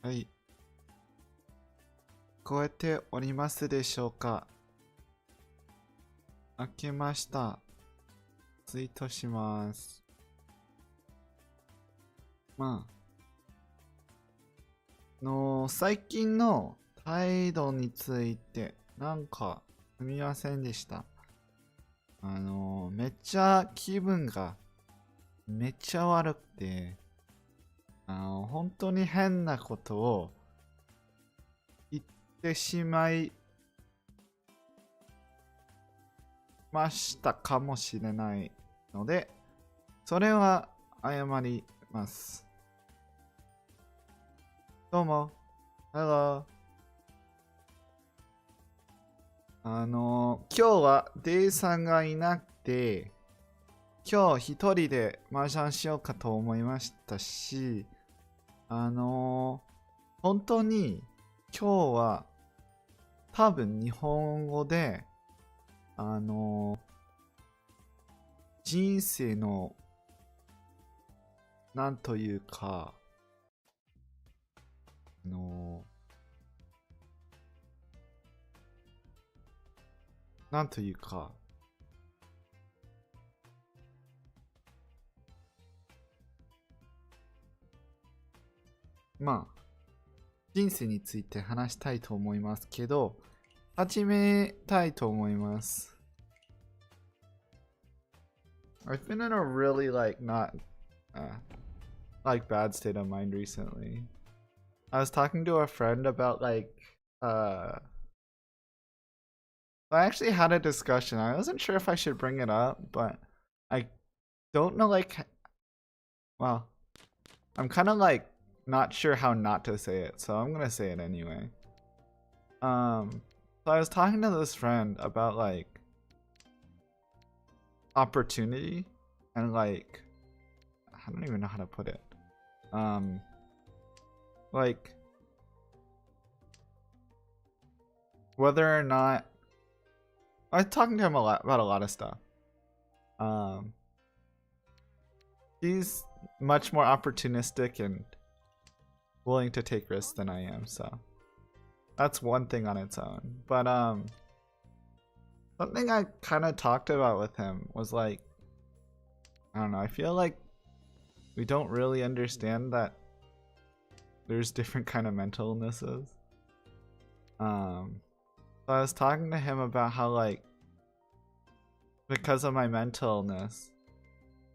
はい。聞こえておりますでしょうか？開けました。ツイートします。最近の態度について、なんか、すみませんでした。めっちゃ気分がめっちゃ悪くて、本当に変なことを言ってしまいましたかもしれないので、それは謝ります。どうも、Hello。今日はデイさんがいなくて、今日一人で麻雀しようかと思いましたし、本当に今日は多分日本語で、人生のなんというか、なんというか、人生について話したいと思いますけど、始めたいと思います。I've been in a really bad state of mind recently. I was talking to a friend about I actually had a discussion. I wasn't sure if I should bring it up, but I don't know I'm kind of not sure how not to say it, so I'm gonna say it anyway. So I was talking to this friend about opportunity and I don't even know how to put it. Whether or not I was talking to him about a lot of stuff. He's much more opportunistic and willing to take risks than I am, so that's one thing on its own. But something I kind of talked about with him was I don't know, I feel like we don't really understand that there's different kind of mental illnesses. So I was talking to him about how because of my mental illness,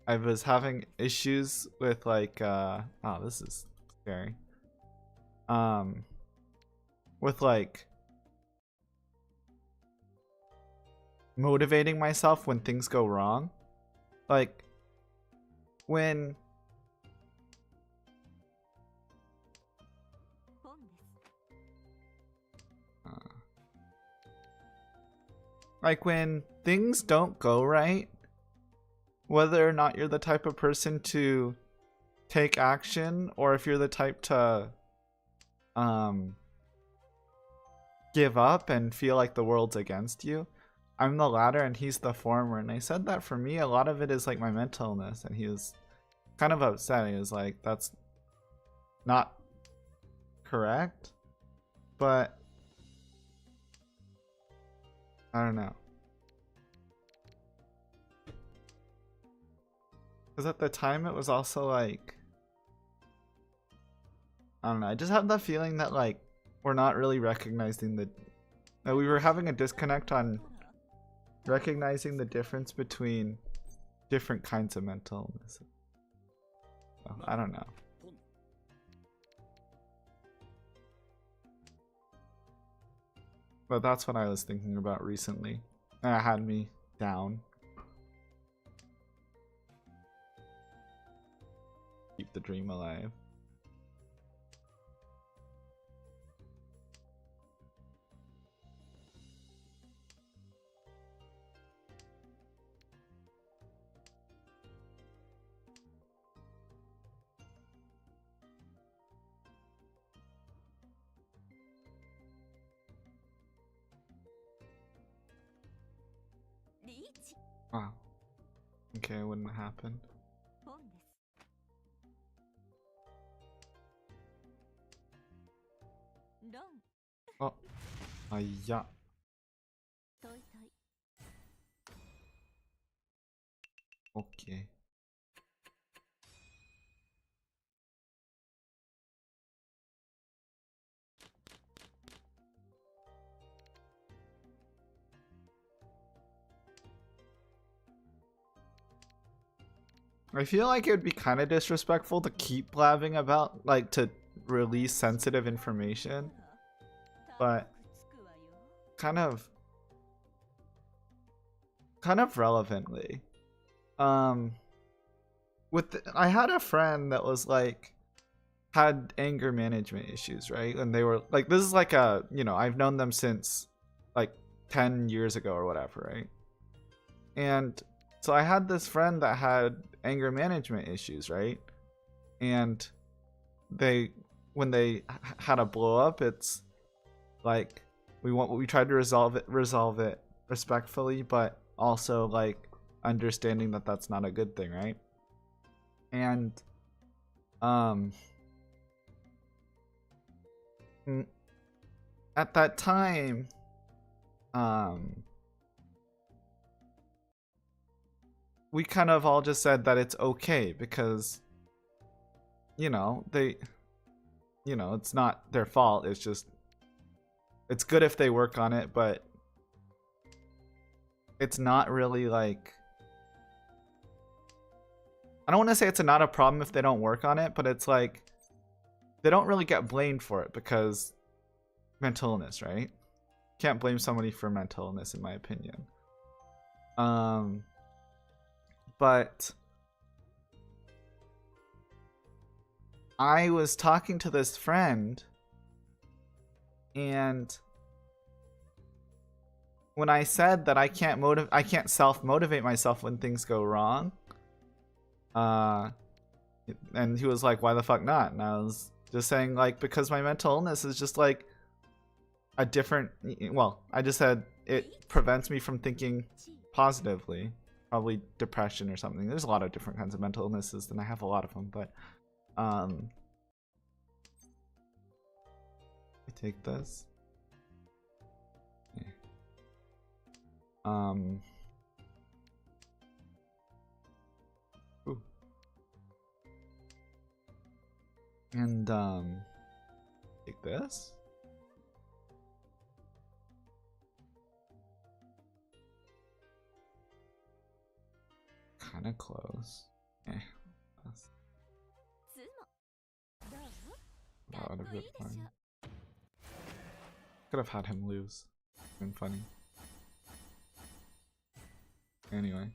I was having issues with oh, this is scary. With motivating myself when things go wrong. When when things don't go right, whether or not you're the type of person to take action or if you're the type to give up and feel like the world's against you. I'm the latter and he's the former, and I said that for me a lot of it is my mental illness, and he was kind of upset. He was like, that's not correct, but I don't know, because at the time it was also I don't know, I just have the feeling that we're not really recognizing that we were having a disconnect on recognizing the difference between different kinds of mental illnesses. So, I don't know. But that's what I was thinking about recently. And it had me down. Keep the dream alive. Wow. Okay, it wouldn't happen. あ、あ、いや。OK。I feel like it would be kind of disrespectful to keep blabbing about, like, to release sensitive information, but kind of relevantly. I had a friend that was like had anger management issues, right? And they were like, this is like a, you know, I've known them since like 10 years ago or whatever, right? And so I had this friend that had anger management issues, right? And when they had a blow up, it's like we tried to resolve it respectfully, but also like understanding that that's not a good thing, right? And at that time, we kind of all just said that it's okay because, you know, it's not their fault. It's just, it's good if they work on it, but it's not really like, I don't want to say it's not a problem if they don't work on it, but it's like, they don't really get blamed for it because mental illness, right? Can't blame somebody for mental illness, in my opinion. But I was talking to this friend, and when I said that I can't self-motivate myself when things go wrong, and he was like, why the fuck not? And I was just saying, like, because my mental illness is just like a different, well, I just said it prevents me from thinking positively. Probably depression or something. There's a lot of different kinds of mental illnesses, and I have a lot of them, but I take this. Okay. Ooh. And take this. Kind of close. Lot of good fun. Could have had him lose. Been funny. Anyway.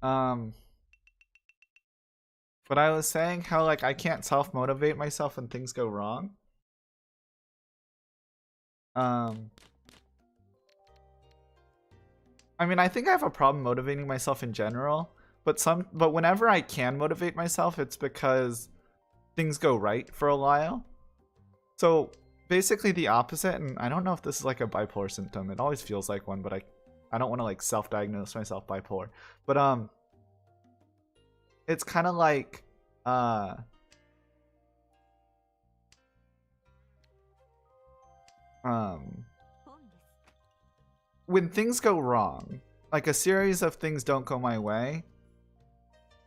But I was saying how, like, I can't self-motivate myself when things go wrong. I mean, I think I have a problem motivating myself in general, but whenever I can motivate myself, it's because things go right for a while. So basically the opposite, and I don't know if this is like a bipolar symptom. It always feels like one, but I don't want to like self-diagnose myself bipolar. But it's kind of like when things go wrong, like a series of things don't go my way,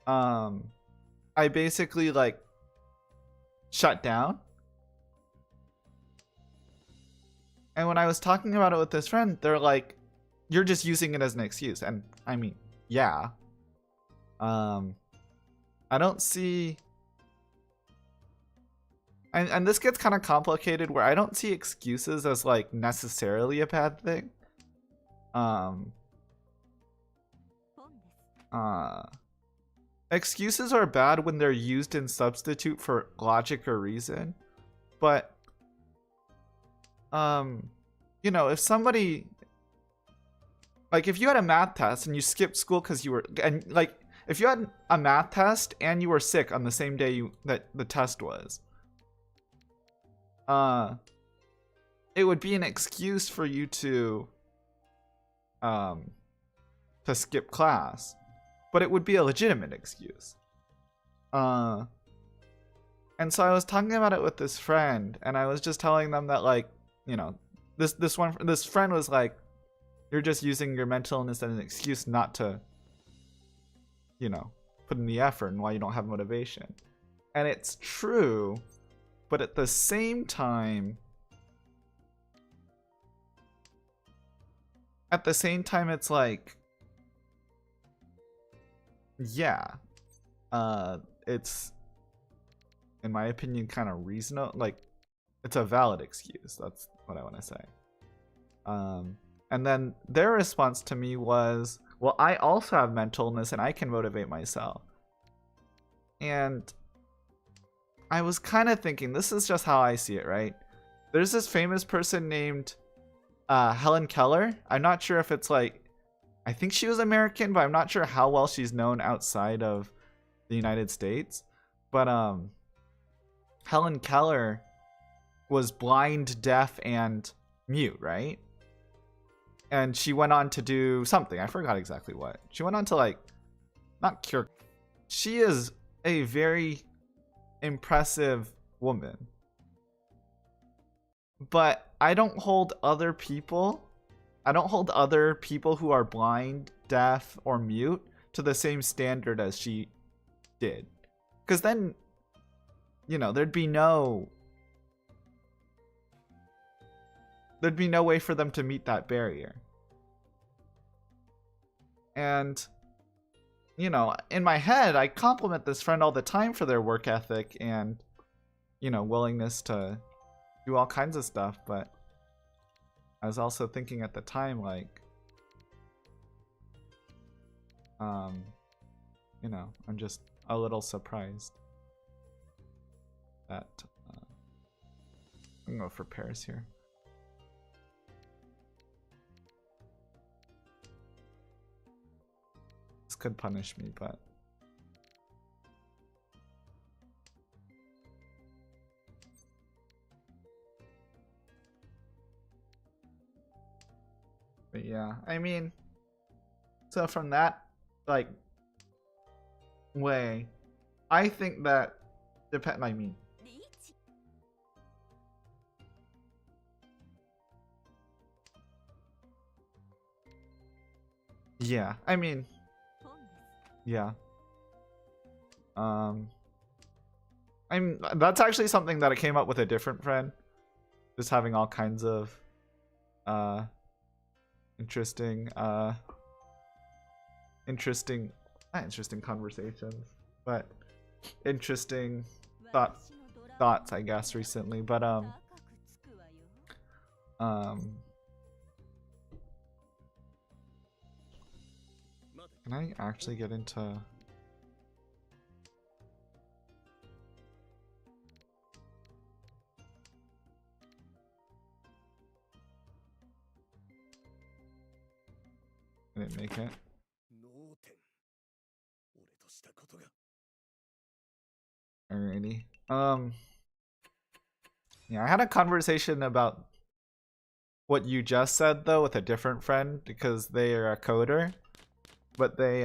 I basically like shut down. And when I was talking about it with this friend, they're like, you're just using it as an excuse. And I mean, yeah. I don't see... And this gets kind of complicated where I don't see excuses as like necessarily a bad thing. Excuses are bad when they're used in substitute for logic or reason. But you know, if somebody, like, if you had a math test and you skipped school because you were, and like, if you had a math test and you were sick on the same day that the test was, it would be an excuse for you to skip class, but it would be a legitimate excuse. And so I was talking about it with this friend, and I was just telling them that, like, you know, this friend was like, you're just using your mental illness as an excuse not to, you know, put in the effort and why you don't have motivation. And it's true, but at the same time, it's like, yeah, it's, in my opinion, kind of reasonable. Like, it's a valid excuse. That's what I want to say. And then their response to me was, well, I also have mental illness and I can motivate myself. And I was kind of thinking, this is just how I see it, right? There's this famous person named Helen Keller. I'm not sure if it's like, I think she was American, but I'm not sure how well she's known outside of the United States. But Helen Keller was blind, deaf, and mute, right? And she went on to do something. I forgot exactly what. She went on to, like, not cure. She is a very impressive woman. But I don't hold other people who are blind, deaf, or mute to the same standard as she did. Because then, you know, there'd be no way for them to meet that barrier. And, you know, in my head, I compliment this friend all the time for their work ethic and, you know, willingness to do all kinds of stuff. But I was also thinking at the time, like, you know, I'm just a little surprised that I'm gonna go for Paris here. This could punish me, but yeah, I mean, so from that, like, way, I think that I mean, yeah, I mean, yeah. That's actually something that I came up with a different friend. Just having all kinds of interesting not interesting conversations, but interesting thoughts, I guess, recently. But can I actually get into I didn't make it. Alrighty. Yeah, I had a conversation about what you just said though with a different friend because they are a coder. But they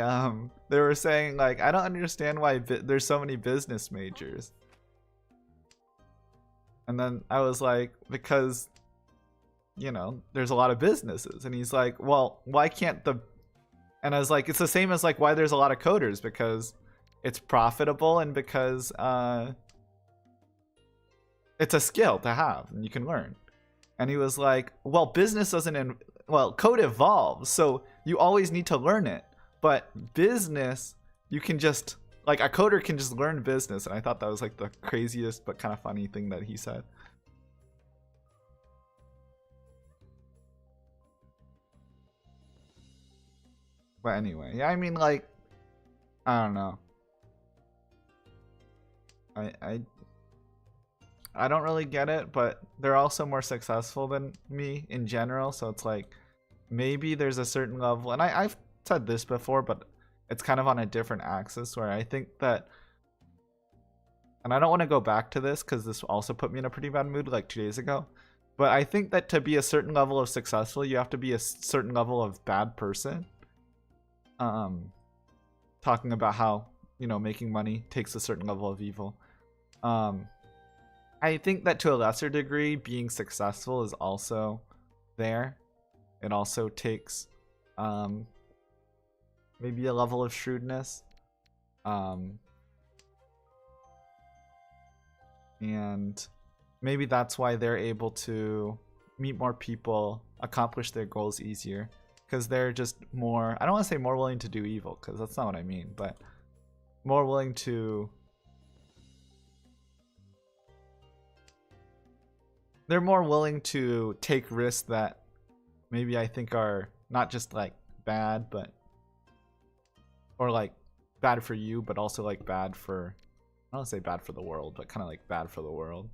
were saying, like, I don't understand why there's so many business majors. And then I was like, because, you know, there's a lot of businesses. And he's like, well, why can't and I was like, it's the same as like why there's a lot of coders, because it's profitable and because it's a skill to have and you can learn. And he was like, well, business doesn't code evolves, so you always need to learn it. But business, you can just, like, a coder can just learn business. And I thought that was like the craziest but kind of funny thing that he said. But anyway, yeah, I mean, like, I don't know. I don't really get it, but they're also more successful than me in general. So it's like, maybe there's a certain level, and I've said this before, but it's kind of on a different axis where I think that, and I don't want to go back to this because this also put me in a pretty bad mood like 2 days ago, but I think that to be a certain level of successful, you have to be a certain level of bad person. Talking about how, you know, making money takes a certain level of evil. I think that to a lesser degree, being successful is also there. It also takes maybe a level of shrewdness. And maybe that's why they're able to meet more people, accomplish their goals easier. Because they're just more, I don't want to say more willing to do evil, because that's not what I mean, but more willing to... They're more willing to take risks that maybe I think are not just like bad, but... Or like bad for you, but also like bad for... I don't want to say bad for the world, but kind of like bad for the world.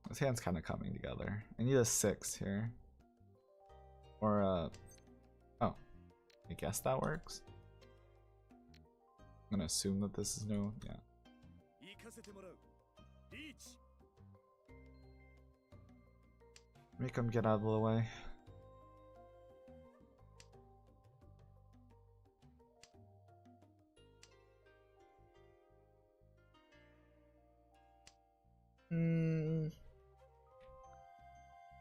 This hand's kind of coming together. I need a 6 here. Or a... Oh. I guess that works. I'm gonna assume that this is no... Yeah. Make him get out of the way.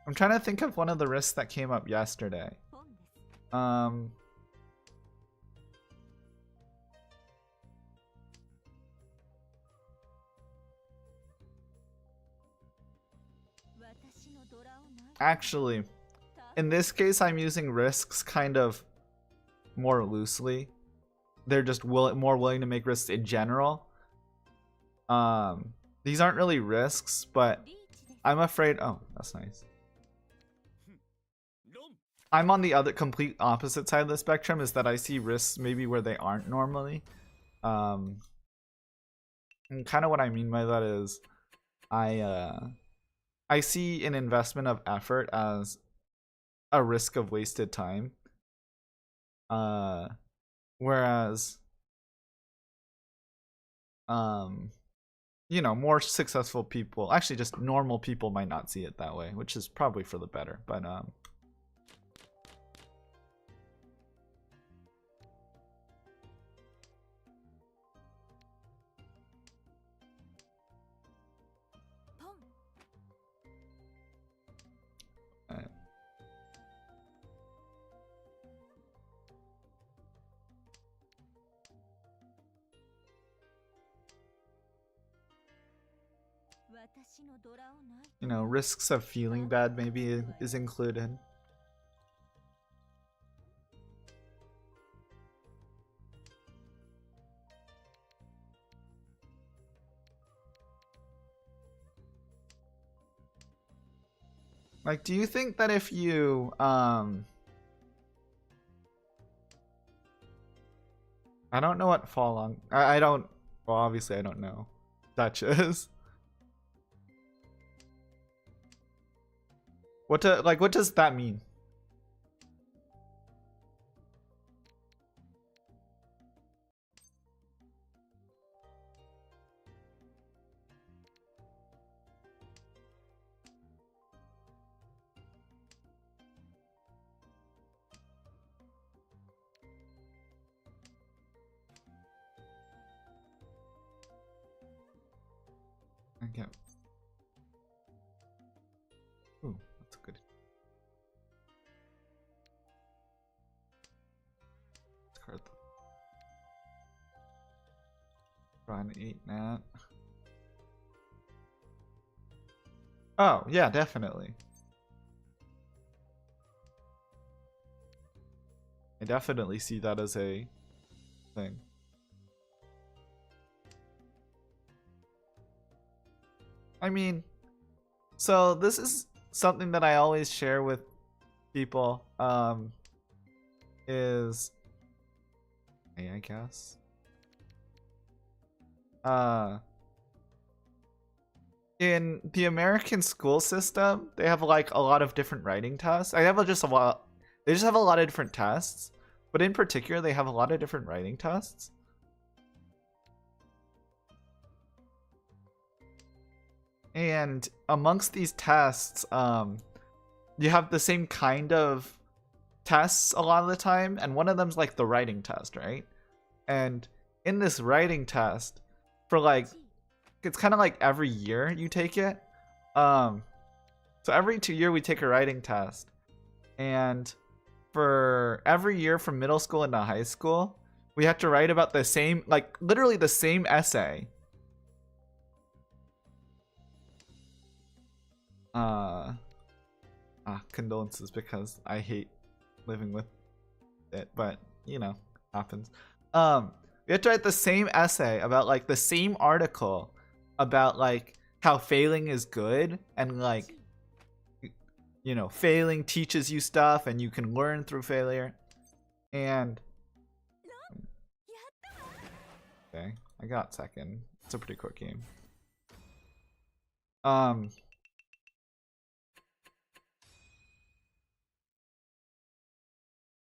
I'm trying to think of one of the risks that came up yesterday. Actually, in this case, I'm using risks kind of more loosely. They're just more willing to make risks in general. These aren't really risks, but I'm afraid... Oh, that's nice. I'm on the other complete opposite side of the spectrum, is that I see risks maybe where they aren't normally. And kind of what I mean by that is I see an investment of effort as a risk of wasted time. Whereas you know, more successful people, actually just normal people, might not see it that way, which is probably for the better, but you know, risks of feeling bad maybe is included. Like, do you think that if you I don't know what fall on. I don't, well, obviously I don't know Dutch is. What does that mean? Okay. Ooh, that's good. Card. Try an 8 nat. Oh, yeah, definitely. I definitely see that as a thing. I mean, so this is something that I always share with people, is, I guess, in the American school system, they have like a lot of different writing tests. They just have a lot of different tests, but in particular, they have a lot of different writing tests. And amongst these tests, you have the same kind of tests a lot of the time, and one of them's like the writing test, right? And in this writing test for like, it's kind of like every year you take it. So every 2 years we take a writing test, and for every year from middle school into high school, we have to write about the same, like literally the same essay. Condolences, because I hate living with it, but you know, happens. We have to write the same essay about like the same article about like how failing is good, and like, you know, failing teaches you stuff and you can learn through failure. And okay, I got second. It's a pretty quick game.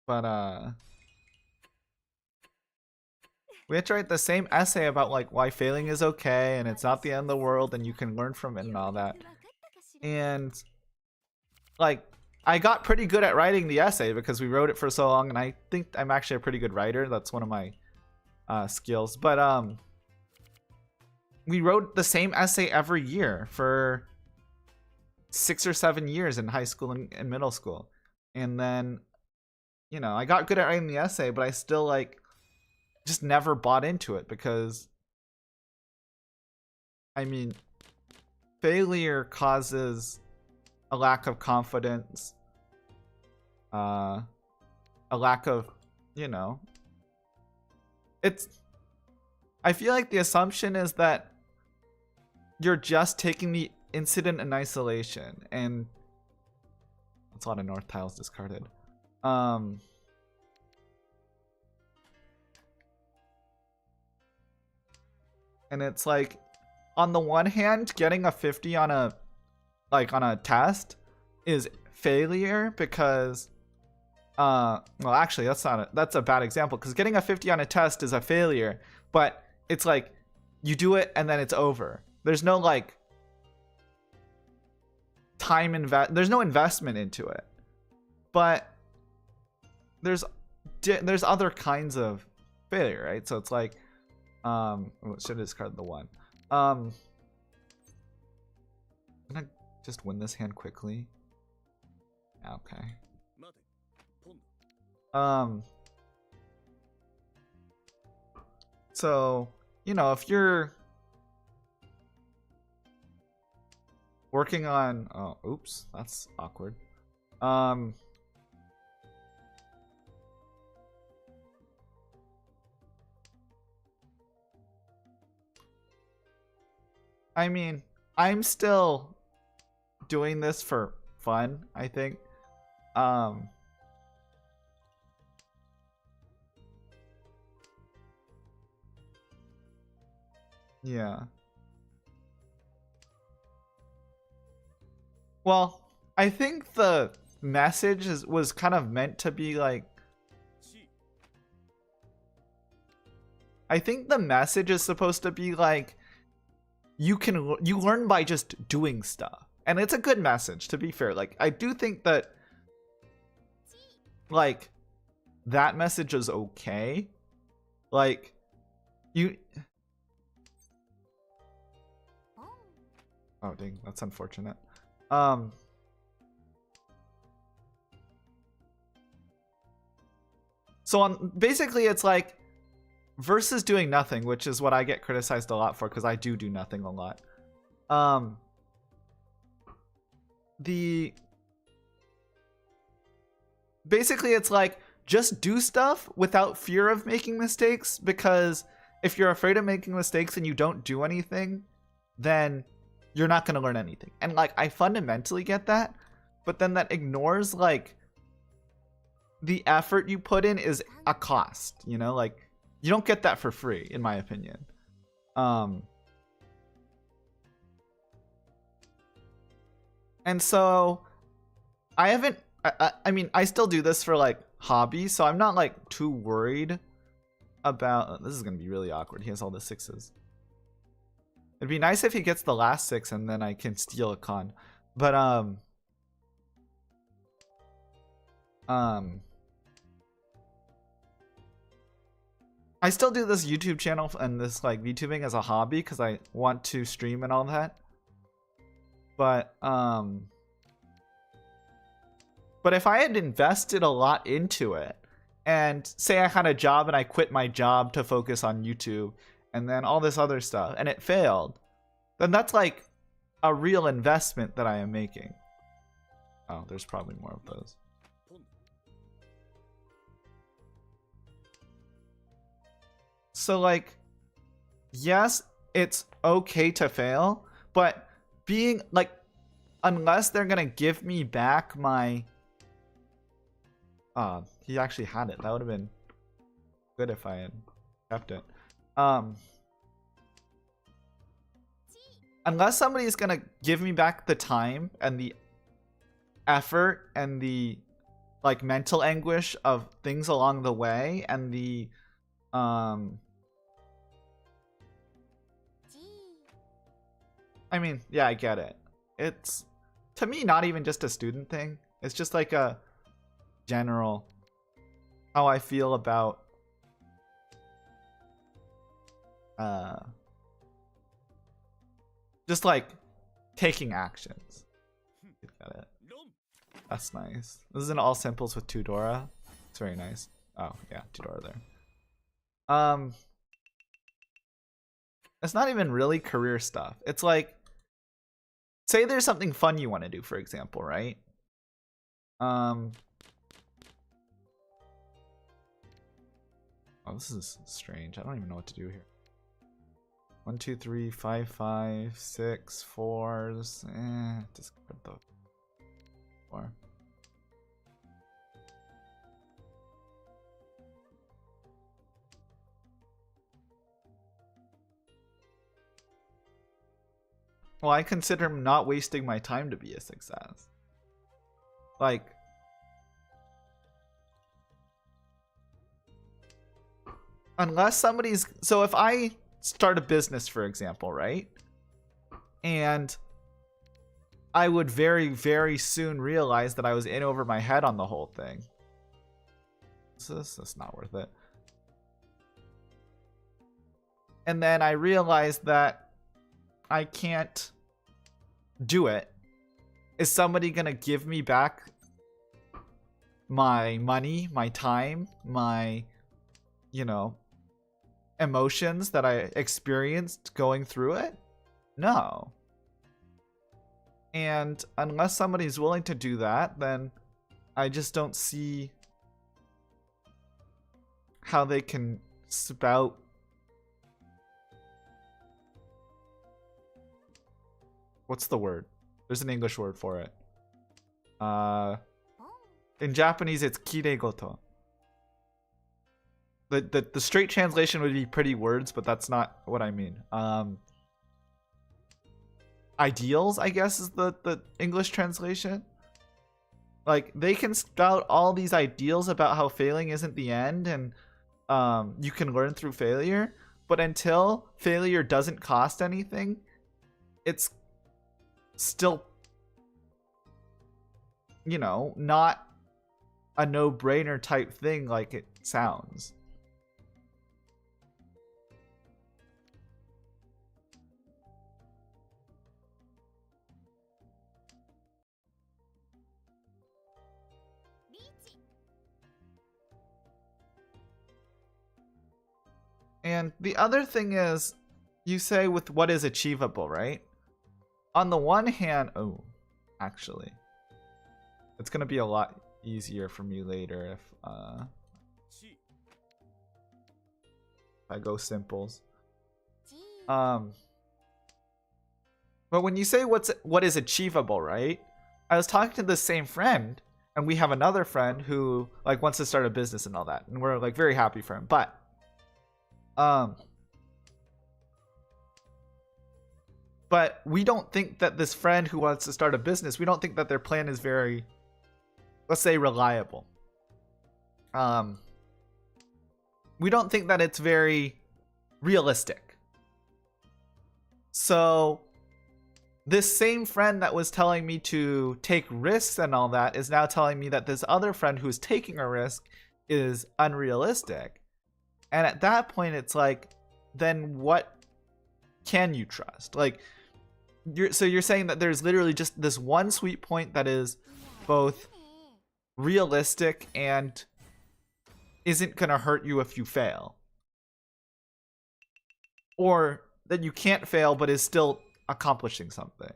But we have to write the same essay about like why failing is okay and it's not the end of the world and you can learn from it and all that. And like, I got pretty good at writing the essay because we wrote it for so long, and I think I'm actually a pretty good writer. That's one of my skills. But we wrote the same essay every year for 6 or 7 years in high school and middle school. And then, you know, I got good at writing the essay, but I still like just never bought into it because, I mean, failure causes a lack of confidence, a lack of, you know, it's, I feel like the assumption is that you're just taking the incident in isolation, and that's a lot of north tiles discarded. And it's like, on the one hand, getting a 50 on a test is failure because well, actually that's a bad example, because getting a 50 on a test is a failure, but it's like you do it and then it's over. There's no like there's no investment into it. But there's other kinds of failure, right? So it's like should have discarded the one. I'm gonna just win this hand quickly. Okay. So, you know, if you're working on, oh, oops, that's awkward. I mean, I'm still doing this for fun, I think. Yeah. Well, I think the message was kind of meant to be like, I think the message is supposed to be like, you learn by just doing stuff. And it's a good message, to be fair. Like, I do think that like that message is okay. Like, you, oh dang, that's unfortunate. So basically it's like versus doing nothing, which is what I get criticized a lot for, because I do nothing a lot. Basically it's like, just do stuff without fear of making mistakes, because if you're afraid of making mistakes and you don't do anything, then you're not going to learn anything. And like, I fundamentally get that, but then that ignores like the effort you put in is a cost, you know, like you don't get that for free, in my opinion. And so I mean, I still do this for like hobby, so I'm not like too worried about, this is going to be really awkward. He has all the sixes. It'd be nice if he gets the last 6 and then I can steal a con. But I still do this YouTube channel and this like VTubing as a hobby because I want to stream and all that. But if I had invested a lot into it, and say I had a job and I quit my job to focus on YouTube and then all this other stuff and it failed, then that's like a real investment that I am making. Oh, there's probably more of those. So like, yes, it's okay to fail, but being like, unless they're gonna give me back my he actually had it. That would have been good if I had kept it. Unless somebody's gonna give me back the time and the effort and the like mental anguish of things along the way and the I mean, yeah, I get it. It's to me not even just a student thing. It's just like a general how I feel about just like taking actions. Got it. That's nice. This is in all simples with Tudora. It's very nice. Oh yeah, Tudora there. It's not even really career stuff. It's like, say there's something fun you want to do, for example, right? Oh, this is strange. I don't even know what to do here. 1, 2, 3, 5, 5, 6, 4s. Discard the 4. Well, I consider not wasting my time to be a success. Like, unless somebody's, so if I start a business, for example, right? And I would very, very soon realize that I was in over my head on the whole thing. So this is not worth it. And then I realized that I can't do it. Is somebody gonna give me back my money, my time, my, you know, emotions that I experienced going through it? No. And unless somebody's willing to do that, then I just don't see how they can spout what's the word? There's an English word for it. In Japanese, it's kiregoto. The straight translation would be pretty words, but that's not what I mean. Ideals, I guess, is the English translation. Like, they can spout all these ideals about how failing isn't the end and you can learn through failure, but until failure doesn't cost anything, it's still, you know, not a no-brainer type thing like it sounds. And the other thing is, you say with what is achievable, right? On the one hand, oh, actually, it's gonna be a lot easier for me later if I go simples. But when you say what is achievable, right? I was talking to the same friend, and we have another friend who like wants to start a business and all that, and we're like very happy for him. But we don't think that this friend who wants to start a business, we don't think that their plan is very, let's say, reliable. We don't think that it's very realistic. So this same friend that was telling me to take risks and all that is now telling me that this other friend who's taking a risk is unrealistic. And at that point, it's like, then what can you trust? Like, you're saying that there's literally just this one sweet point that is both realistic and isn't gonna hurt you if you fail, or that you can't fail but is still accomplishing something.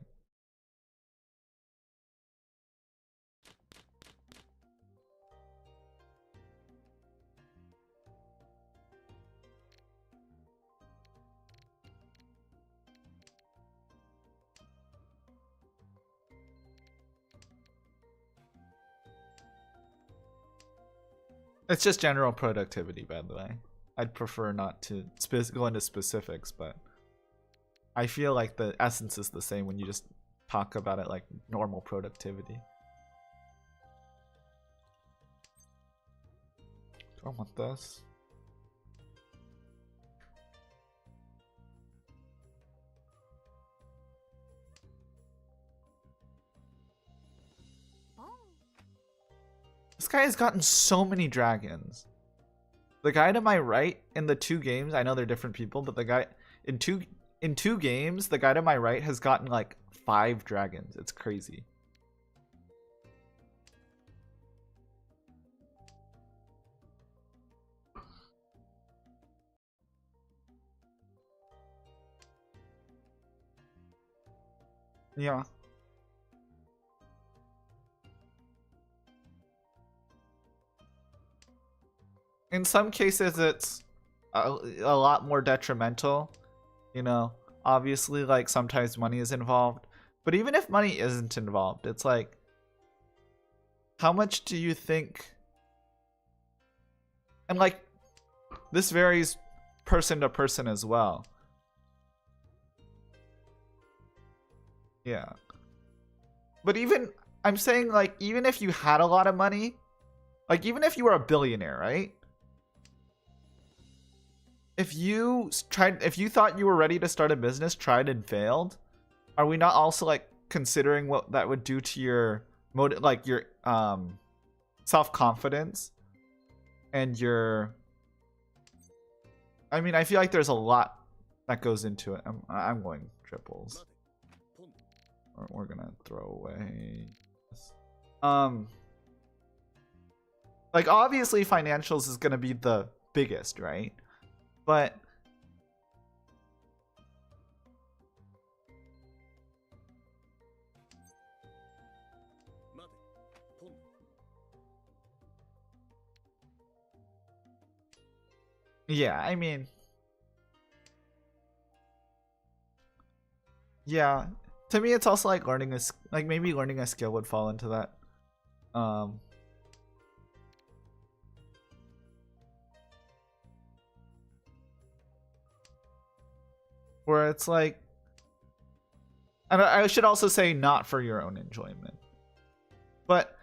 It's just general productivity, by the way. I'd prefer not to go into specifics, but I feel like the essence is the same when you just talk about it like normal productivity. Do I want this? This guy has gotten so many dragons. The guy to my right in the 2 games, I know they're different people, but the guy in two games, the guy to my right has gotten like 5 dragons. It's crazy. Yeah. In some cases, it's a lot more detrimental. You know, obviously, like, sometimes money is involved. But even if money isn't involved, it's like, how much do you think? And, like, this varies person to person as well. Yeah. But even, I'm saying, like, even if you had a lot of money, like, even if you were a billionaire, right? If you thought you were ready to start a business, tried and failed, are we not also like considering what that would do to your your self-confidence and your? I mean, I feel like there's a lot that goes into it. I'm going triples. We're gonna throw away. Like obviously financials is gonna be the biggest, right? But yeah, I mean, yeah, to me it's also like learning maybe learning a skill would fall into that. Where it's like, and I should also say not for your own enjoyment, but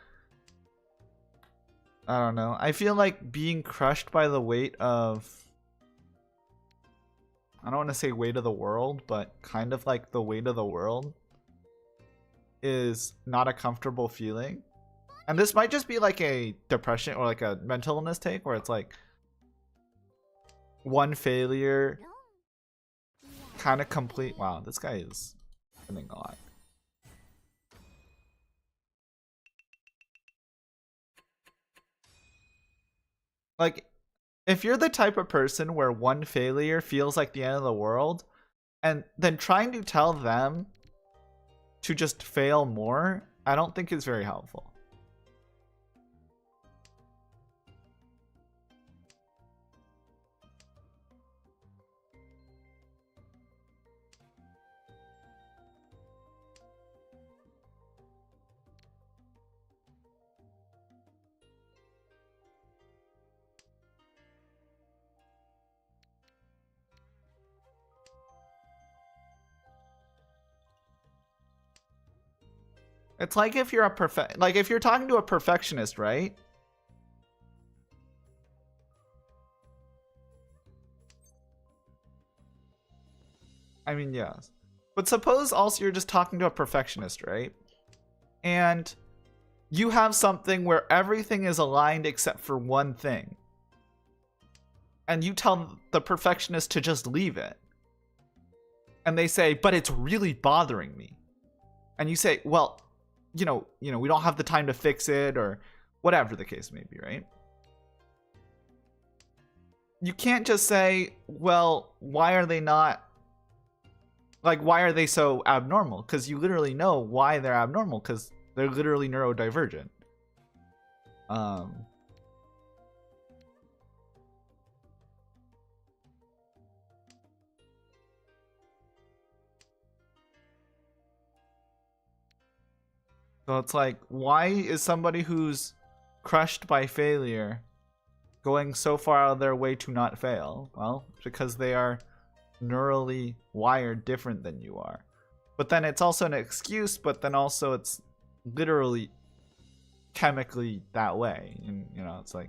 I don't know. I feel like being crushed by the weight of, I don't want to say weight of the world, but kind of like the weight of the world is not a comfortable feeling. And this might just be like a depression or like a mental illness take where it's like one failure kind of complete. Wow, this guy is spending a lot. Like, if you're the type of person where one failure feels like the end of the world, and then trying to tell them to just fail more, I don't think is very helpful. It's like if you're if you're talking to a perfectionist, right? I mean, yes. But suppose also you're just talking to a perfectionist, right? And you have something where everything is aligned except for one thing. and you tell the perfectionist to just leave it. And they say, but it's really bothering me. And you say, well, we don't have the time to fix it, or whatever the case may be, right? You can't just say, well, why are they so abnormal? Because you literally know why they're abnormal, because they're literally neurodivergent. So it's like, why is somebody who's crushed by failure going so far out of their way to not fail? Well, because they are neurally wired different than you are. But then it's also an excuse, but then also it's literally chemically that way. And, it's like,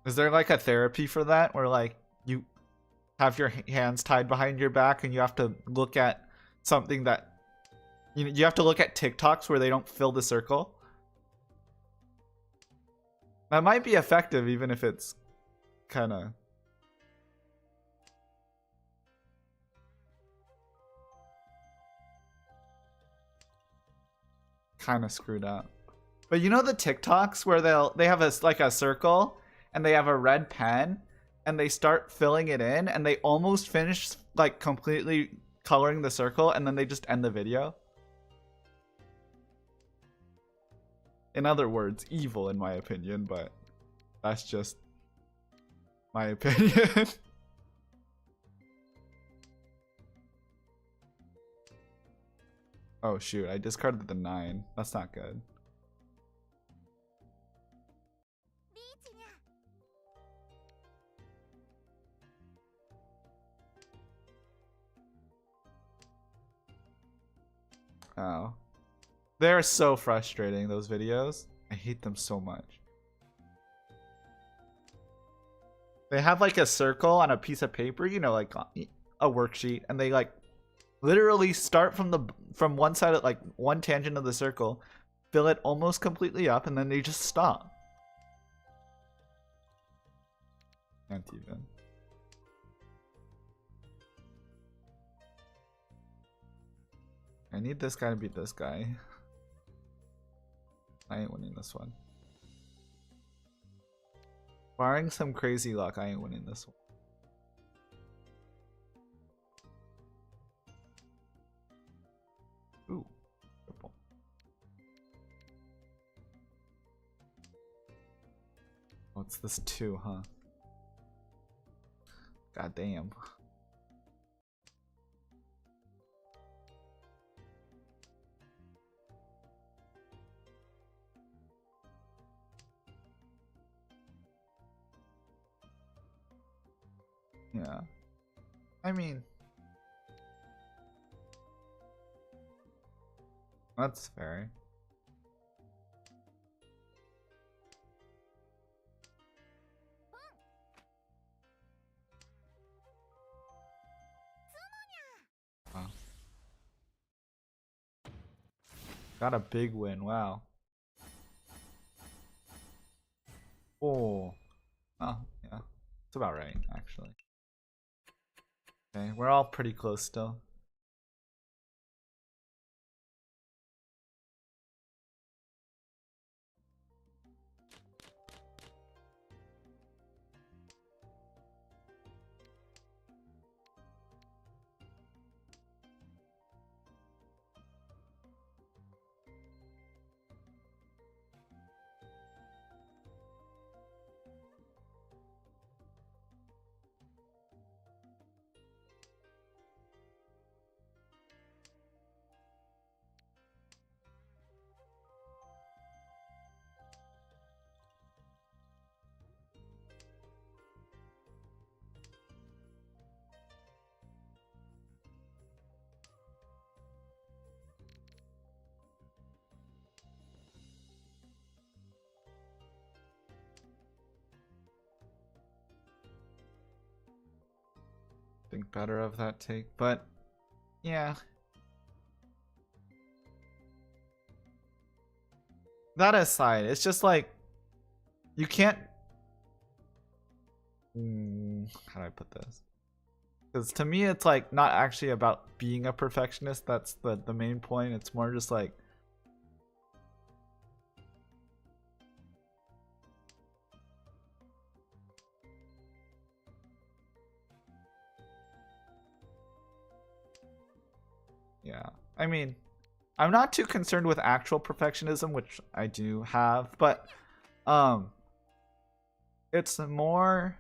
is there like a therapy for that, where like you have your hands tied behind your back and you have to look at something that you have to look at TikToks where they don't fill the circle? That might be effective, even if it's kind of screwed up. But you know the TikToks where they have a circle and they have a red pen and they start filling it in and they almost finish like completely coloring the circle and then they just end the video? In other words, evil in my opinion, but that's just my opinion. Oh shoot, I discarded the 9. That's not good. Oh. They're so frustrating, those videos. I hate them so much. They have like a circle on a piece of paper, like a worksheet, and they like literally start from one side of like one tangent of the circle, fill it almost completely up, and then they just stop. Can't even. I need this guy to beat this guy. I ain't winning this one. Barring some crazy luck, I ain't winning this one. Ooh, purple. What's this 2, huh? God damn. Yeah. I mean, that's fair. Wow. Got a big win, wow. Oh. Oh, yeah. It's about right, actually. Okay, we're all pretty close still. think better of that take, but yeah. That aside, it's just like you can't. How do I put this? Because to me, it's like not actually about being a perfectionist. That's the main point. It's more just like yeah. I mean, I'm not too concerned with actual perfectionism, which I do have, but it's more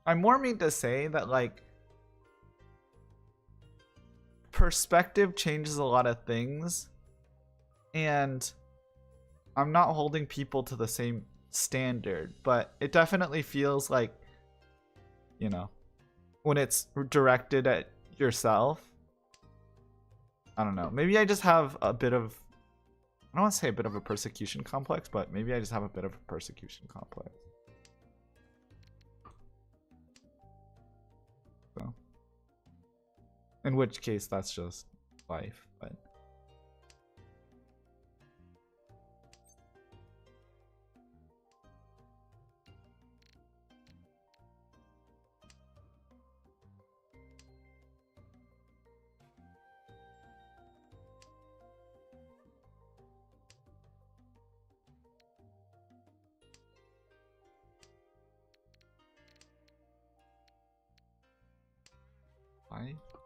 I more mean to say that like perspective changes a lot of things, and I'm not holding people to the same standard, but it definitely feels like, you know, when it's directed at yourself, I don't know, maybe I just have a bit of, I don't want to say a bit of a persecution complex, but maybe I just have a bit of a persecution complex. So, in which case, that's just life, but.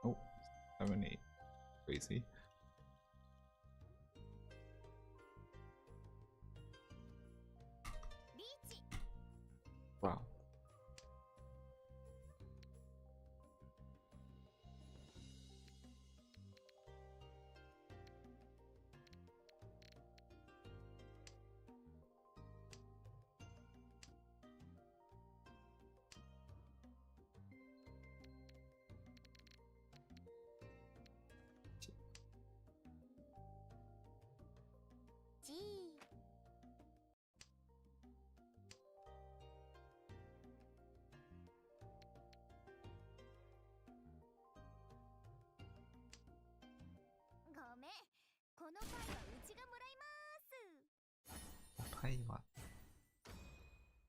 Oh, 7, 8. Crazy. Wow.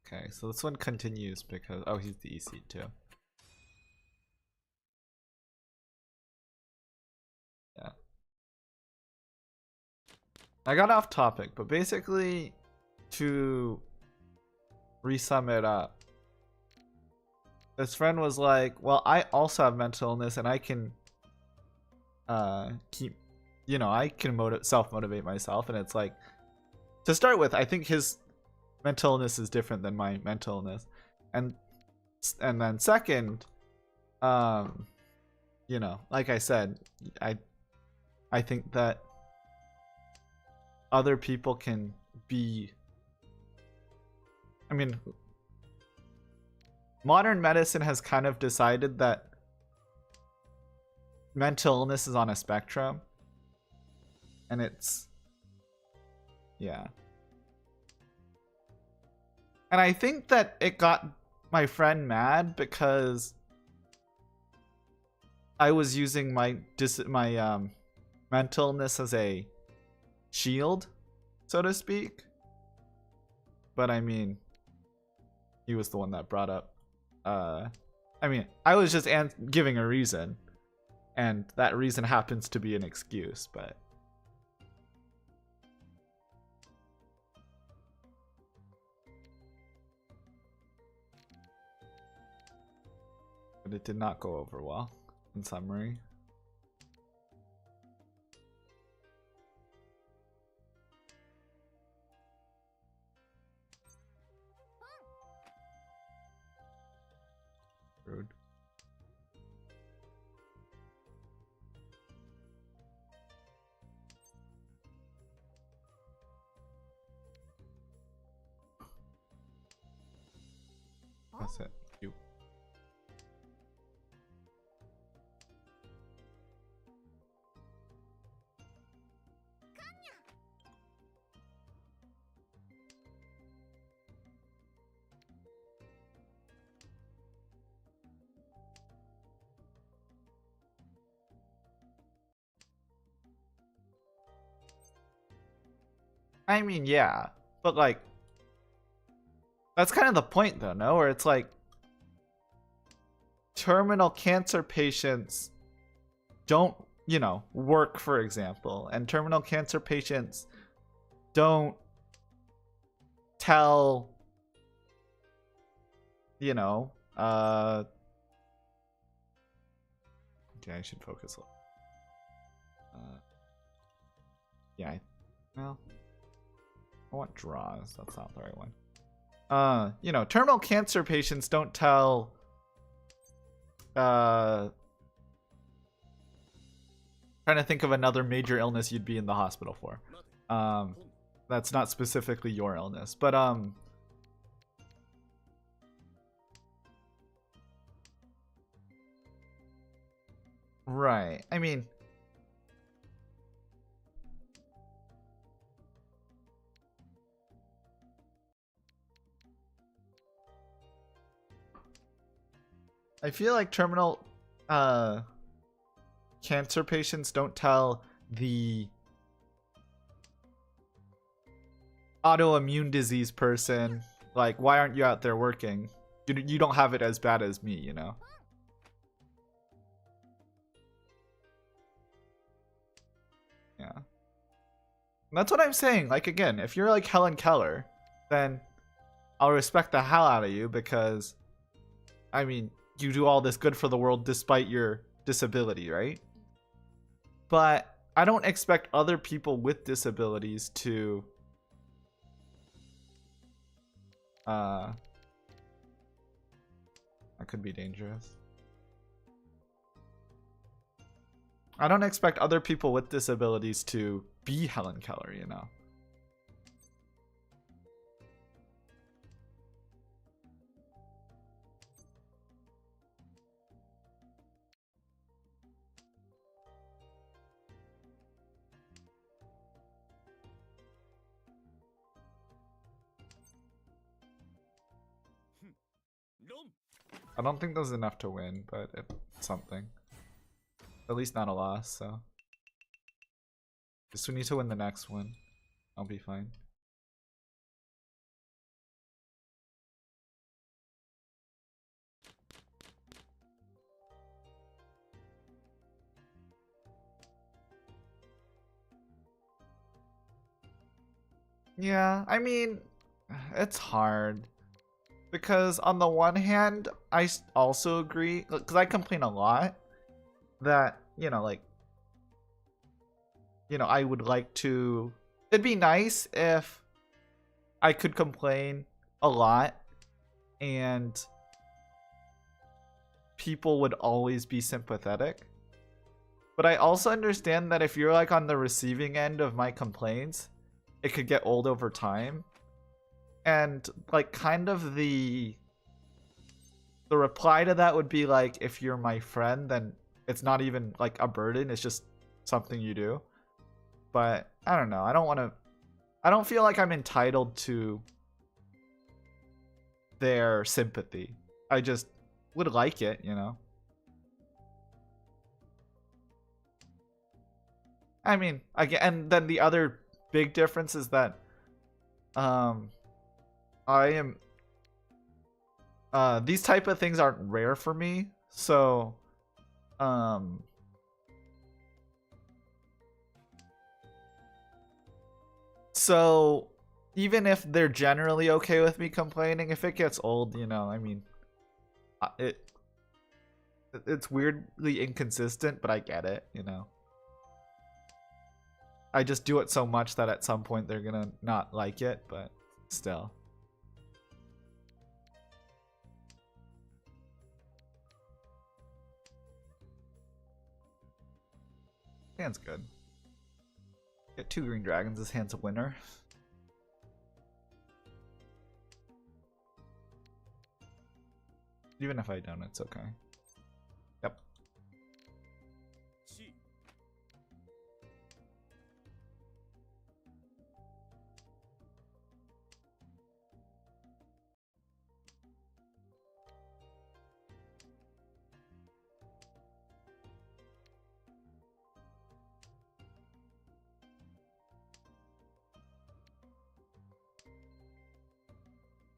Okay, so this one continues because oh, he's the EC too. Yeah. I got off topic, but basically to resum it up, this friend was like, well, I also have mental illness and I can keep, you know, I can self-motivate myself. And it's like, to start with, I think his mental illness is different than my mental illness. And then second, you know, like I said, I think that other people can be, I mean, modern medicine has kind of decided that mental illness is on a spectrum, and it's, yeah. And I think that it got my friend mad because I was using my mental illness as a shield, so to speak. But I mean, he was the one that brought up. I mean, I was just giving a reason, and that reason happens to be an excuse, but. But it did not go over well, in summary. Rude. That's it. You. I mean, yeah, but like, that's kind of the point though, no? Where it's like, terminal cancer patients don't, you know, work, for example, and terminal cancer patients don't tell, you know, okay, I should focus. Yeah, well, I want draws. That's not the right one. You know, terminal cancer patients don't tell, trying to think of another major illness you'd be in the hospital for. That's not specifically your illness, but right. I mean, I feel like terminal cancer patients don't tell the autoimmune disease person, like, why aren't you out there working? You don't have it as bad as me, you know? Yeah. And that's what I'm saying. Like, again, if you're like Helen Keller, then I'll respect the hell out of you because, I mean, you do all this good for the world despite your disability, right? But I don't expect other people with disabilities to that could be dangerous. I don't expect other people with disabilities to be Helen Keller, you know? I don't think there's enough to win, but it's something. At least not a loss, so. Just we need to win the next one. I'll be fine. Yeah, I mean, it's hard. Because on the one hand, I also agree, because I complain a lot that, you know, like, you know, I would like to, it'd be nice if I could complain a lot and people would always be sympathetic. But I also understand that if you're like on the receiving end of my complaints, it could get old over time. And like kind of the reply to that would be like, if you're my friend, then it's not even like a burden, it's just something you do. But I don't know, I don't feel like I'm entitled to their sympathy. I just would like it, you know? I mean, again, and then the other big difference is that I am these type of things aren't rare for me, so so even if they're generally okay with me complaining, if it gets old, you know, I mean, it's weirdly inconsistent, but I get it, you know. I just do it so much that at some point they're gonna not like it, but still. Hand's good. Get 2 green dragons, this hand's a winner. Even if I don't, it's okay. Yep.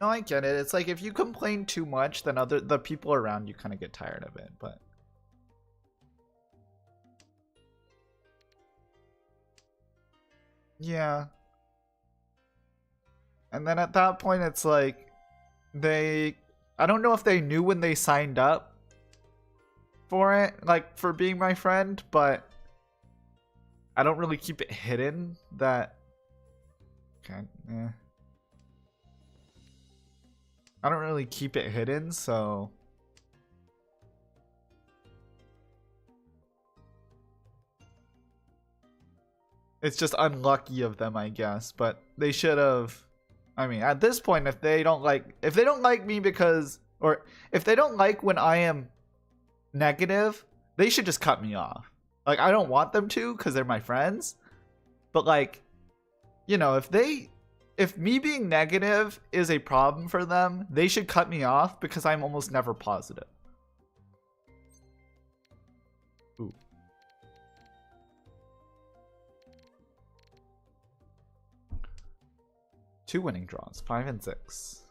No, I get it. It's like if you complain too much, then the people around you kind of get tired of it. But yeah. And then at that point, it's like I don't know if they knew when they signed up for it, like for being my friend, but I don't really keep it hidden that. Okay, yeah. I don't really keep it hidden, so. It's just unlucky of them, I guess, but they should have. I mean, at this point, if they don't like me because, or if they don't like when I am negative, they should just cut me off. Like, I don't want them to because they're my friends, but like, you know, if me being negative is a problem for them, they should cut me off because I'm almost never positive. Ooh. Two winning draws, 5 and 6.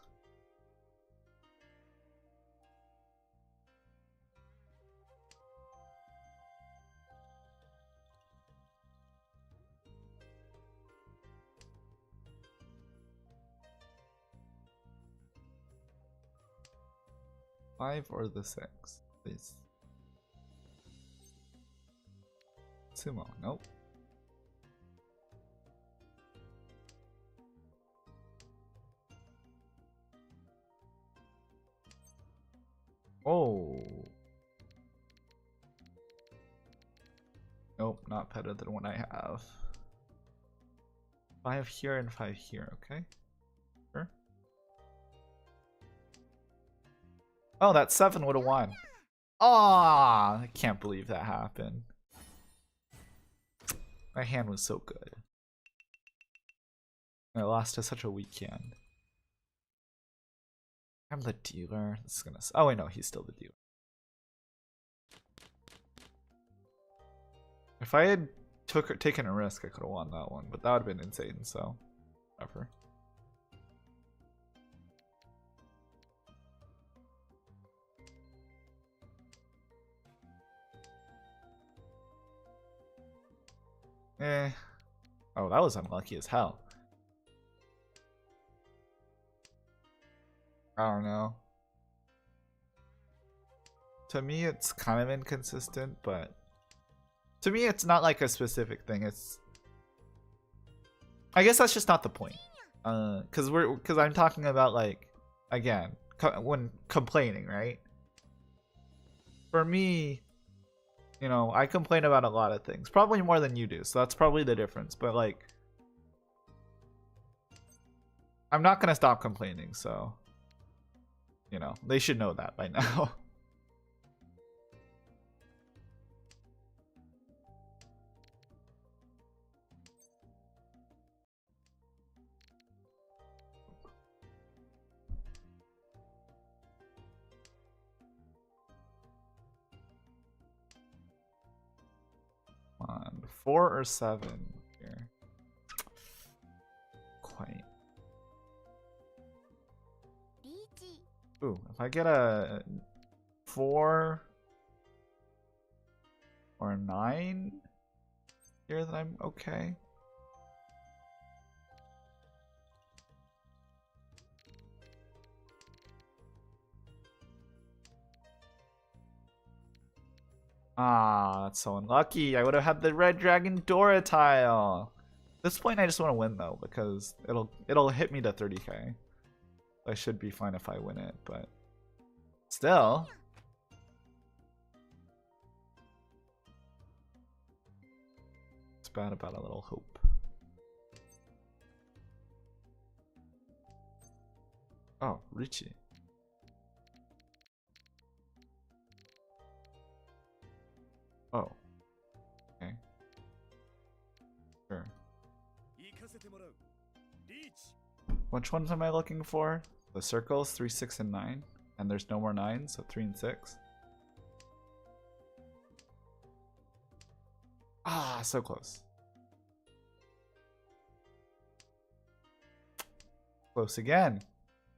Five or the 6, please. Sumo, nope. Oh. Nope, not better than what I have. 5 here and 5 here, okay? Sure. Oh, that 7 would have won. Ah, I can't believe that happened. My hand was so good. I lost to such a weak hand. I'm the dealer. This is gonna. Oh wait, no, he's still the dealer. If I had taken a risk, I could have won that one, but that would have been insane. So, whatever. Eh. Oh, that was unlucky as hell. I don't know. To me, it's kind of inconsistent, but to me, it's not like a specific thing. It's, I guess that's just not the point. Because I'm talking about, like, again, when complaining, right? For me, you know, I complain about a lot of things, probably more than you do, so that's probably the difference. But like, I'm not gonna stop complaining, so you know, they should know that by now. Come on, 4 or 7 here. Quite. Ooh, if I get a 4 or 9 here, then I'm okay. Ah, that's so unlucky. I would have had the red dragon Dora tile. At this point, I just want to win though, because it'll hit me to 30k. I should be fine if I win it, but still. It's bad about a little hope. Oh, Richie. Oh. Okay. Sure. Which ones am I looking for? The circles, 3, 6, and 9. And there's no more 9, so 3 and 6. Ah, so close. Close again.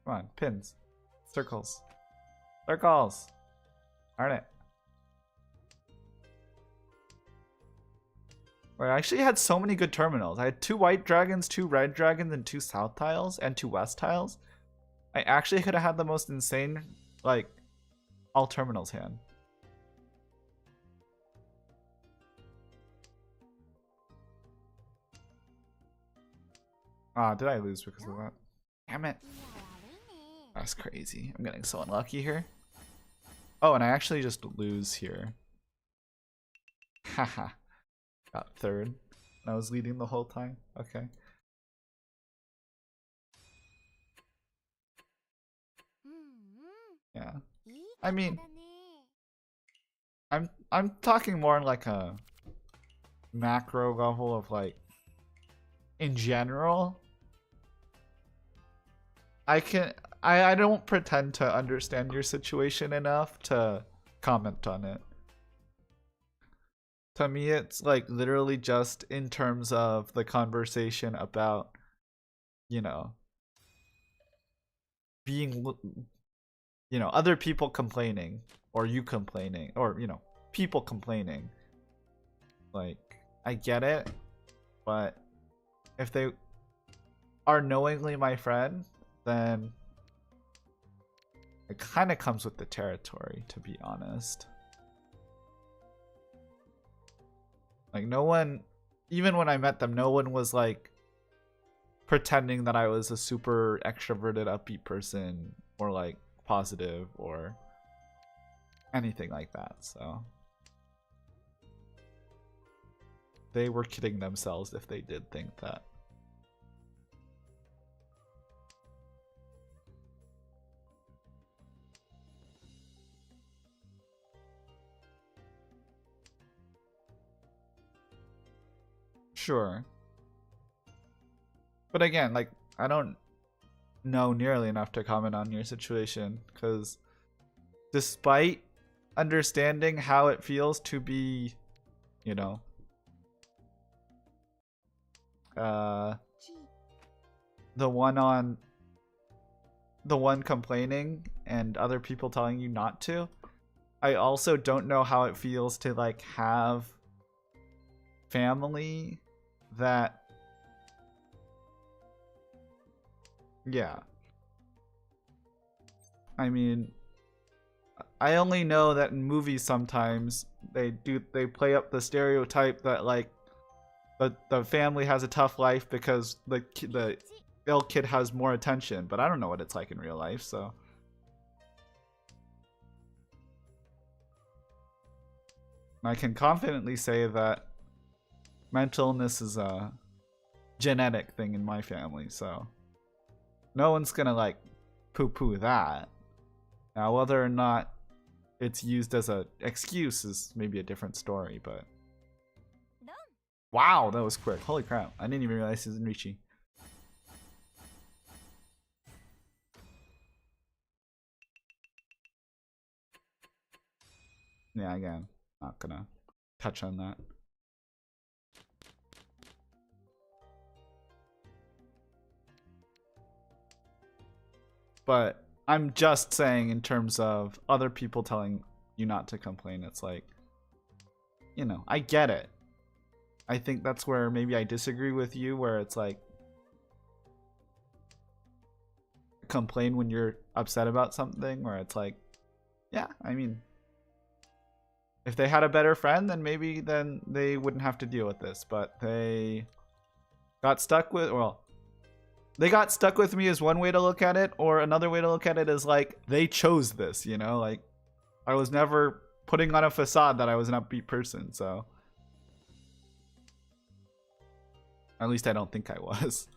Come on, pins. Circles. Circles! Darn it. I actually had so many good terminals. I had 2 white dragons, 2 red dragons, and 2 south tiles, and 2 west tiles. I actually could have had the most insane, like, all terminals hand. Ah, did I lose because of that? Damn it. That's crazy. I'm getting so unlucky here. Oh, and I actually just lose here. Haha. Got third. I was leading the whole time. Okay. Yeah. I mean, I'm talking more on like a macro level of like in general. I don't pretend to understand your situation enough to comment on it. To me, it's like literally just in terms of the conversation about, you know, being, you know, other people complaining or you complaining or, you know, people complaining. Like, I get it, but if they are knowingly my friend, then it kind of comes with the territory, to be honest. Like, no one, even when I met them, no one was like pretending that I was a super extroverted, upbeat person or like positive or anything like that. So they were kidding themselves if they did think that. Sure. But again, like, I don't know nearly enough to comment on your situation, because despite understanding how it feels to be, you know, the one complaining and other people telling you not to, I also don't know how it feels to like have family that, yeah, I mean, I only know that in movies sometimes they play up the stereotype that like the family has a tough life because the ill kid has more attention, but I don't know what it's like in real life, so I can confidently say that mental illness is a genetic thing in my family, so no one's gonna like poo-poo that. Now, whether or not it's used as an excuse is maybe a different story, but wow, that was quick. Holy crap, I didn't even realize he was in Rishi. Yeah, again, not gonna touch on that. But I'm just saying in terms of other people telling you not to complain, it's like, you know, I get it. I think that's where maybe I disagree with you, where it's like, complain when you're upset about something, where it's like, yeah, I mean, if they had a better friend, then maybe then they wouldn't have to deal with this, but they got stuck with, well, they got stuck with me is one way to look at it, or another way to look at it is like, they chose this, you know, like, I was never putting on a facade that I was an upbeat person, so. At least I don't think I was.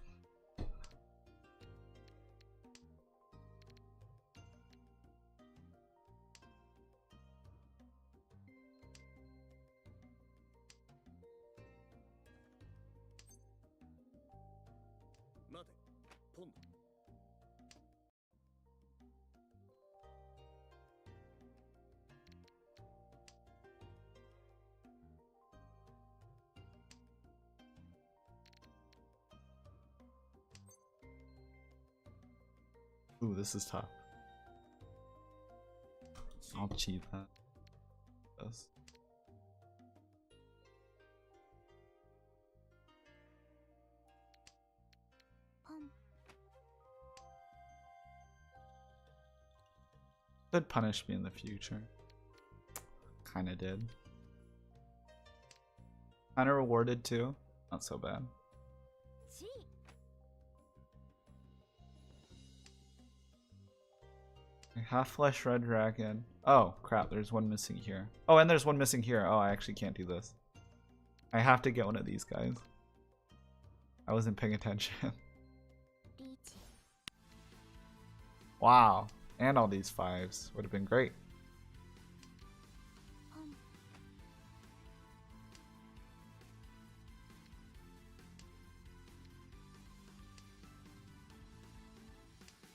Ooh, this is tough. I'll cheat that. Yes. Could punish me in the future. Kinda did. Kinda rewarded too. Not so bad. Half flesh red dragon. Oh crap, there's one missing here. Oh, and there's one missing here. Oh, I actually can't do this. I have to get one of these guys. I wasn't paying attention. Wow. And all these fives. Would have been great.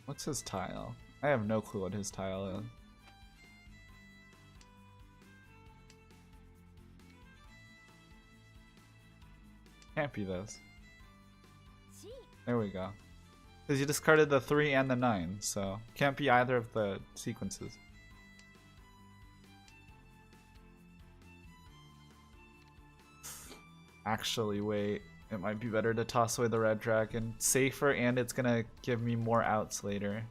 What's his tile? I have no clue what his tile is. Can't be this. There we go. Because you discarded the 3 and the 9, so can't be either of the sequences. Actually, wait. It might be better to toss away the red dragon. Safer, and it's gonna give me more outs later.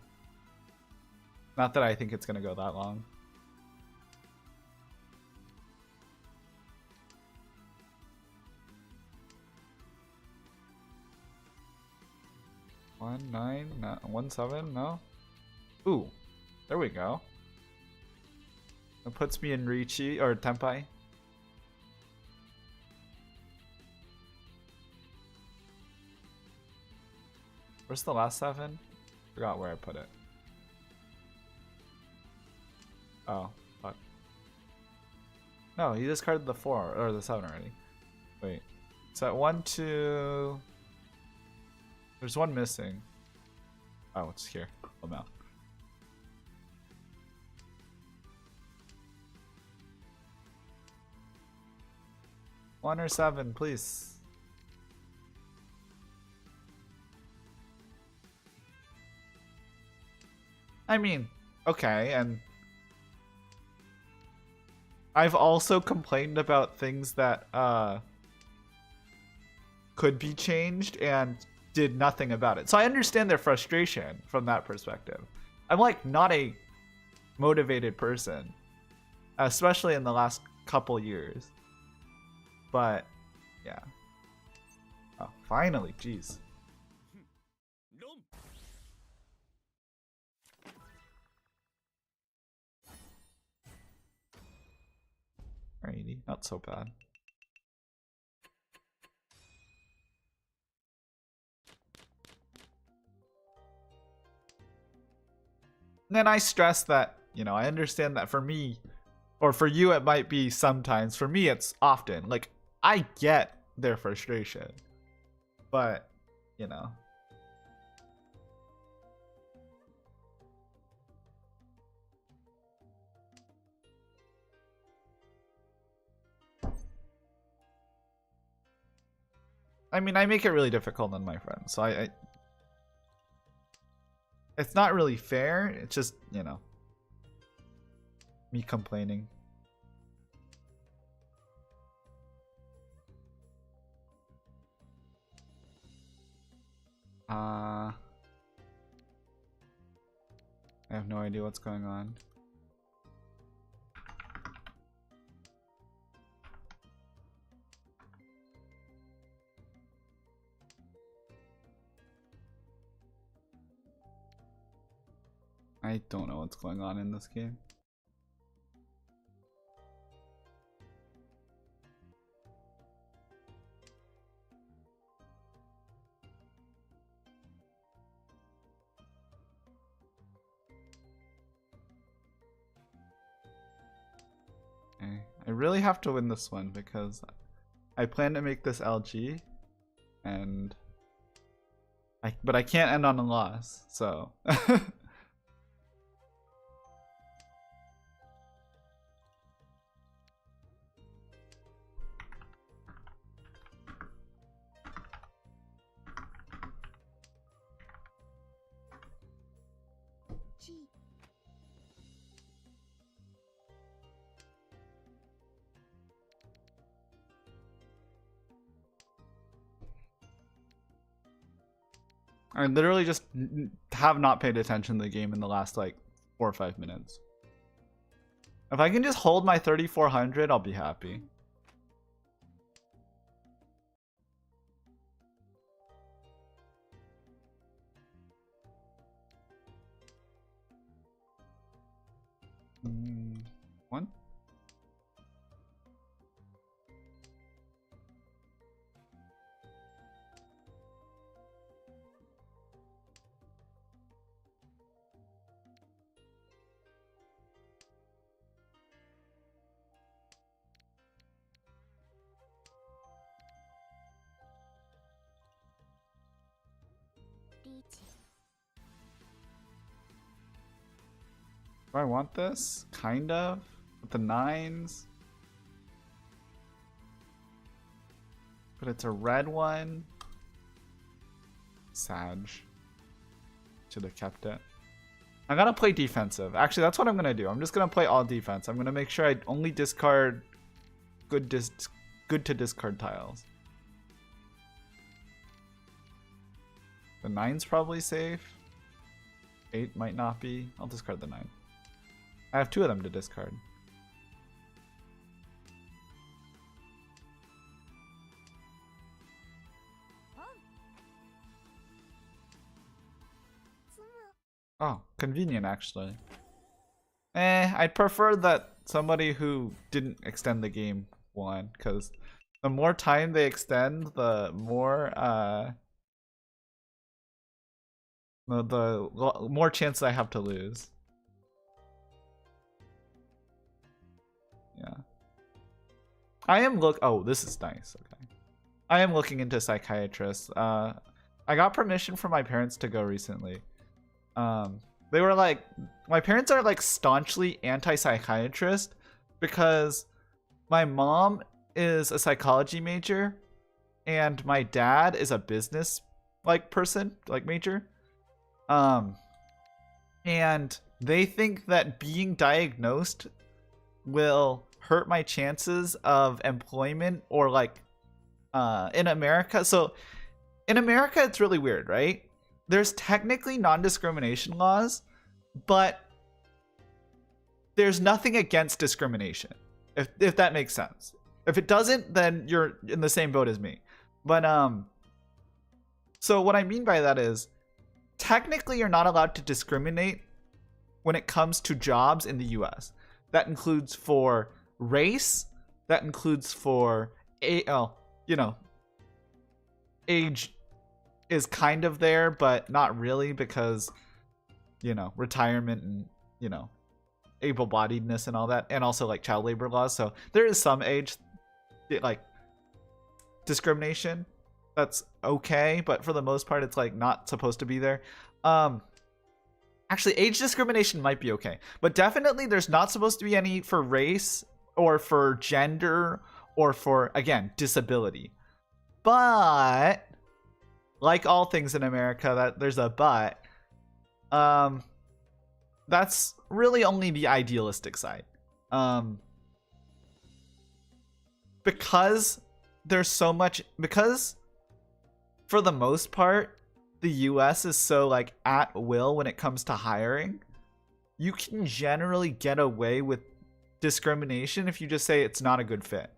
Not that I think it's gonna go that long. One nine, no, 1-7, no. Ooh, there we go. It puts me in Richi or Tenpai. Where's the last 7? Forgot where I put it. Oh, fuck. No, he discarded the 4 or the 7 already. Wait. So 1, 2. There's one missing. Oh, it's here. Oh no. One or 7, please. I mean, okay, and I've also complained about things that could be changed and did nothing about it. So I understand their frustration from that perspective. I'm like not a motivated person, especially in the last couple years. But yeah. Oh, finally, jeez. Alrighty, not so bad. And then I stress that, you know, I understand that for me, or for you it might be sometimes, for me it's often. Like, I get their frustration, but, you know. I mean, I make it really difficult on my friends, so I it's not really fair, it's just, you know, me complaining. I have no idea what's going on. I don't know what's going on in this game. Okay. I really have to win this one because I plan to make this LG, and but I can't end on a loss, so. I literally just have not paid attention to the game in the last like 4 or 5 minutes. If I can just hold my 3,400, I'll be happy. One. Do I want this? Kind of. With the 9s. But it's a red one. Sag. Should have kept it. I gotta play defensive. Actually, that's what I'm gonna do. I'm just gonna play all defense. I'm gonna make sure I only discard good to discard tiles. The 9's probably safe. 8 might not be. I'll discard the 9. I have 2 of them to discard. Oh, convenient actually. I'd prefer that somebody who didn't extend the game won, because the more time they extend, the more the more chance I have to lose. Yeah. I am oh, this is nice. Okay. I am looking into psychiatrists. I got permission from my parents to go recently. They were like, my parents are like staunchly anti-psychiatrist because my mom is a psychology major and my dad is a business like person, like major. And they think that being diagnosed will hurt my chances of employment or like in America. So in America, it's really weird, right? There's technically non-discrimination laws, but there's nothing against discrimination, if that makes sense. If it doesn't, then you're in the same boat as me. But so what I mean by that is, technically you're not allowed to discriminate when it comes to jobs in the US. That includes for race, that includes for age is kind of there, but not really, because retirement and able-bodiedness and all that, and also like child labor laws. So there is some age like discrimination that's okay, but for the most part it's like not supposed to be there. Actually, age discrimination might be okay, but definitely there's not supposed to be any for race or for gender or for, again, disability. But like all things in America, that there's a but. That's really only the idealistic side. Because there's so much, because for the most part, the US is so like at will when it comes to hiring, you can generally get away with discrimination if you just say it's not a good fit.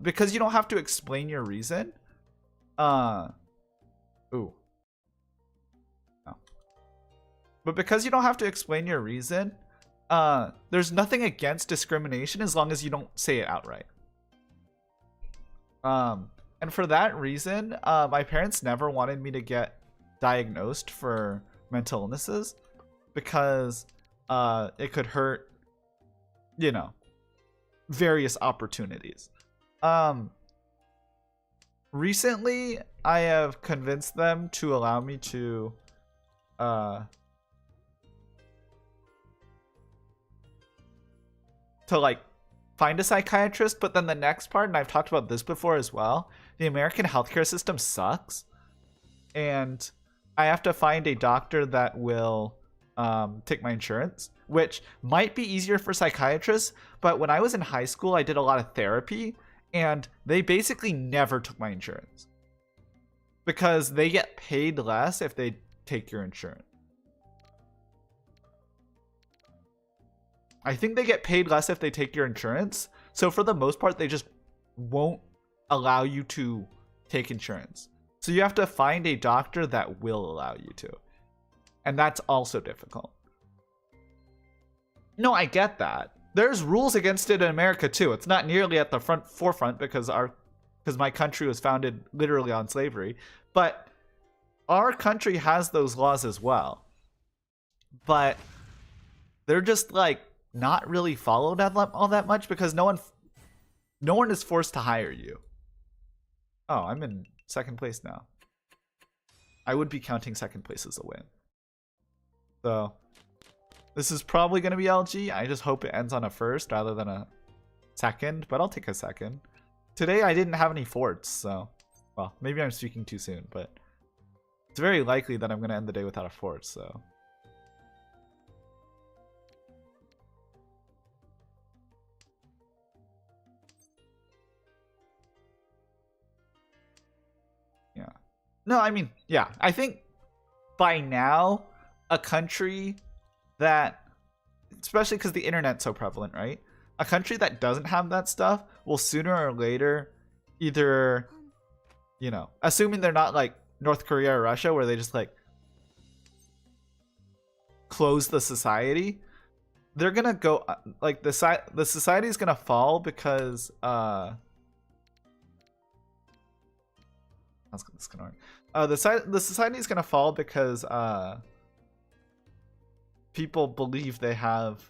Because you don't have to explain your reason. But because you don't have to explain your reason, there's nothing against discrimination as long as you don't say it outright. And for that reason, my parents never wanted me to get diagnosed for mental illnesses because it could hurt, various opportunities. Recently, I have convinced them to allow me to like find a psychiatrist, but then the next part, and I've talked about this before as well, the American healthcare system sucks, and I have to find a doctor that will take my insurance, which might be easier for psychiatrists, but when I was in high school, I did a lot of therapy, and they basically never took my insurance. because they get paid less if they take your insurance. I think they get paid less if they take your insurance. So for the most part, they just won't allow you to take insurance. So you have to find a doctor that will allow you to. And that's also difficult. No, I get that. There's rules against it in America too. It's not nearly at the forefront because my country was founded literally on slavery. But our country has those laws as well. But they're just like not really followed all that much because no one is forced to hire you. Oh, I'm in second place now. I would be counting second place as a win. So this is probably going to be LG. I just hope it ends on a first rather than a second, but I'll take a second. Today I didn't have any forts, so, well, maybe I'm speaking too soon, but it's very likely that I'm going to end the day without a fort, so. Yeah. No, I mean, yeah, I think by now, a country that, especially because the internet's so prevalent, right? A country that doesn't have that stuff will sooner or later either, you know, assuming they're not like North Korea or Russia where they just like close the society, they're gonna go like the society is gonna fall because that's gonna work. The society is gonna fall because people believe they have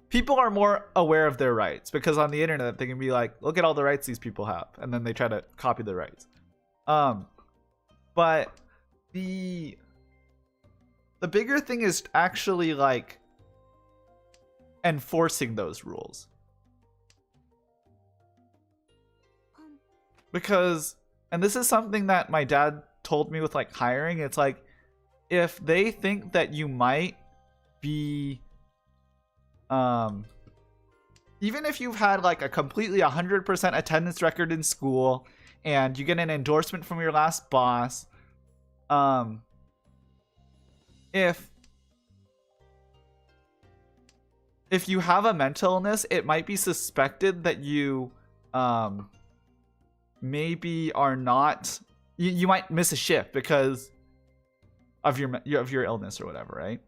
people are more aware of their rights because on the internet they can be like, look at all the rights these people have, and then they try to copy the rights. But the bigger thing is actually like enforcing those rules. Because, and this is something that my dad told me with like hiring, it's like if they think that you might be even if you've had like a completely 100% attendance record in school and you get an endorsement from your last boss, if you have a mental illness, it might be suspected that you maybe are not, you might miss a shift because of your illness or whatever, right?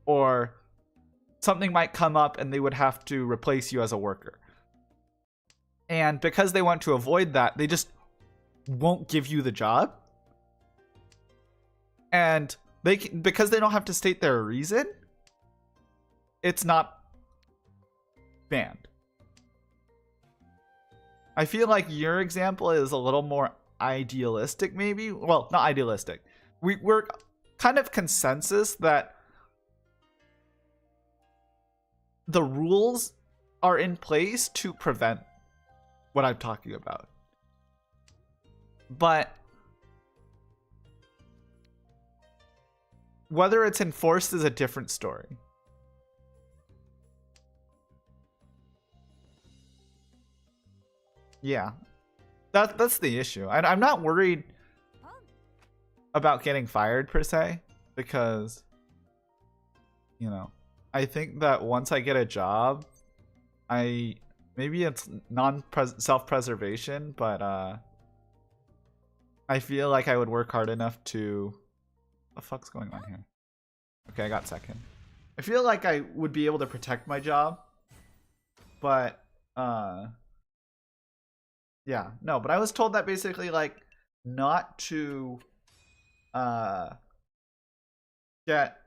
Or something might come up and they would have to replace you as a worker. And because they want to avoid that, they just won't give you the job. And because they don't have to state their reason, it's not banned. I feel like your example is a little more idealistic, maybe. Well, not idealistic. We're kind of consensus that the rules are in place to prevent what I'm talking about. But whether it's enforced is a different story. Yeah, that's the issue. I'm not worried about getting fired per se, because, you know, I think that once I get a job, maybe it's self-preservation, but I feel like I would work hard enough to. What the fuck's going on here? Okay, I got second. I feel like I would be able to protect my job, but yeah, no, but I was told that basically like not to get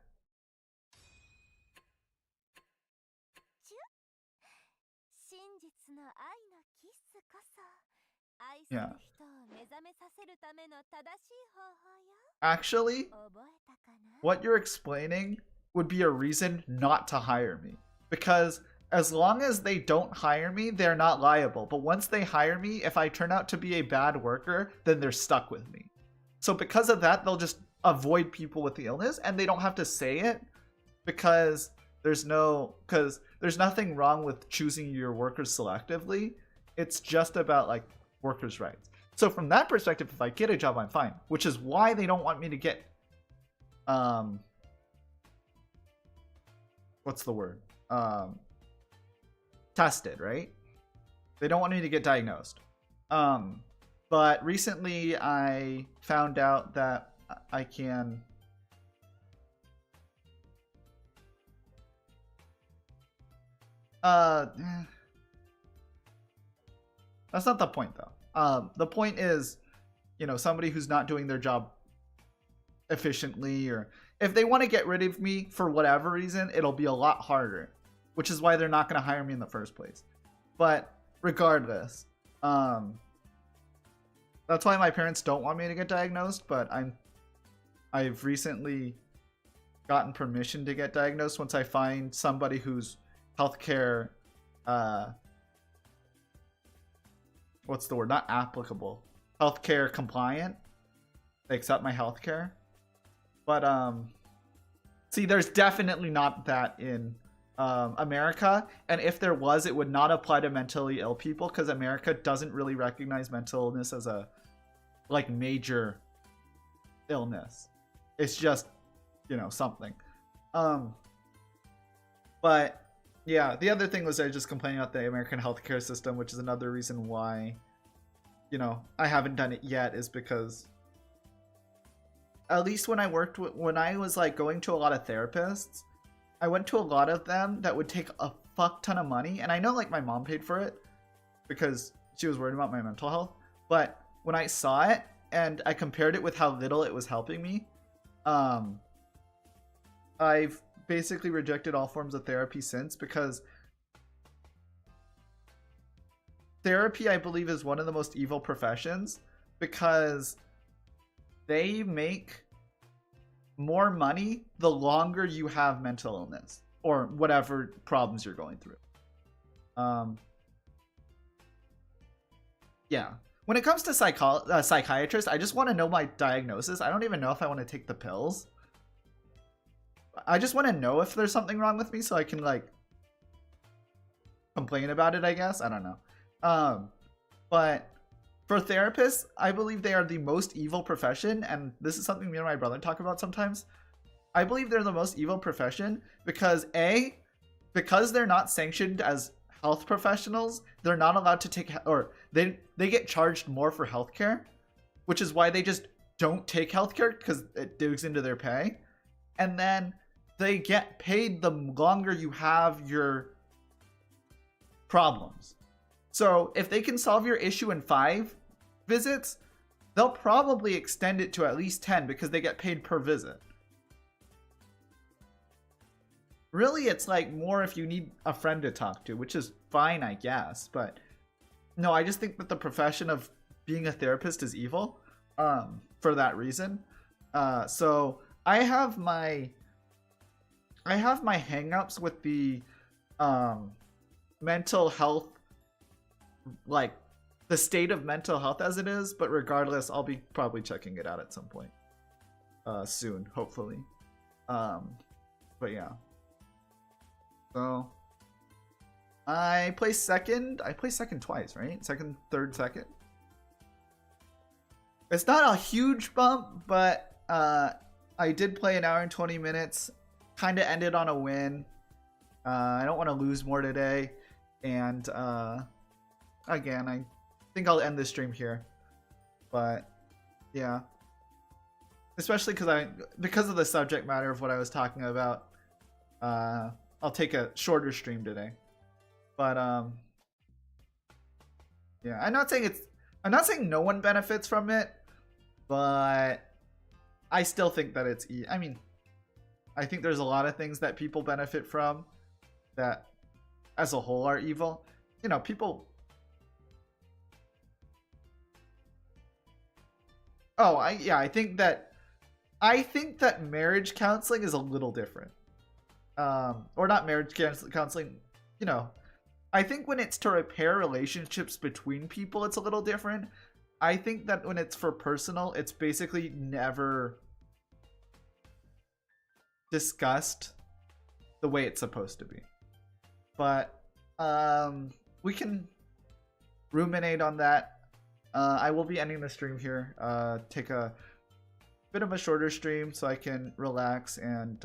yeah. Actually, what you're explaining would be a reason not to hire me, because as long as they don't hire me, they're not liable. But once they hire me, if I turn out to be a bad worker, then they're stuck with me. So because of that, they'll just avoid people with the illness, and they don't have to say it because there's there's nothing wrong with choosing your workers selectively. It's just about like workers' rights. So from that perspective, if I get a job, I'm fine. Which is why they don't want me to get what's the word? Tested, right? They don't want me to get diagnosed. But recently I found out that I can that's not the point though. The point is, you know, somebody who's not doing their job efficiently, or if they want to get rid of me for whatever reason, it'll be a lot harder, which is why they're not going to hire me in the first place. But regardless, that's why my parents don't want me to get diagnosed, but I've recently gotten permission to get diagnosed once I find somebody who's healthcare, what's the word? Not applicable. Healthcare compliant. They accept my healthcare. But see, there's definitely not that in America, and if there was, it would not apply to mentally ill people, because America doesn't really recognize mental illness as a like major illness. It's just, you know, something. But yeah, the other thing was I was just complaining about the American healthcare system, which is another reason why, you know, I haven't done it yet, is because at least when I was like going to a lot of therapists, I went to a lot of them that would take a fuck ton of money, and I know like my mom paid for it because she was worried about my mental health, but when I saw it and I compared it with how little it was helping me, I've basically rejected all forms of therapy since, because therapy, I believe, is one of the most evil professions, because they make more money the longer you have mental illness or whatever problems you're going through. Yeah. When it comes to psychiatrists, I just want to know my diagnosis. I don't even know if I want to take the pills. I just want to know if there's something wrong with me so I can like complain about it, I guess. I don't know. But for therapists, I believe they are the most evil profession, and this is something me and my brother talk about sometimes. I believe they're the most evil profession because because they're not sanctioned as health professionals, they're not allowed to take, or they get charged more for healthcare, which is why they just don't take healthcare, because it digs into their pay. And then they get paid the longer you have your problems. So if they can solve your issue in 5 visits, they'll probably extend it to at least 10 because they get paid per visit. Really, it's like more if you need a friend to talk to, which is fine, I guess. But no, I just think that the profession of being a therapist is evil for that reason. So I have my hang-ups with the mental health, like the state of mental health as it is, but regardless, I'll be probably checking it out at some point soon, hopefully. But yeah. So I placed second. I placed second twice, right? Second, third, second. It's not a huge bump, but I did play an hour and 20 minutes. Kind of ended on a win. I don't want to lose more today. And again, I think I'll end this stream here. But yeah. Especially because of the subject matter of what I was talking about. I'll take a shorter stream today. But yeah, I'm not saying no one benefits from it, but I still think that it's I mean, I think there's a lot of things that people benefit from that as a whole are evil. You know, people. Oh, I think that marriage counseling is a little different. Or not marriage counseling, you know. I think when it's to repair relationships between people, it's a little different. I think that when it's for personal, it's basically never discussed the way it's supposed to be. but we can ruminate on that. I will be ending the stream here. Take a bit of a shorter stream so I can relax and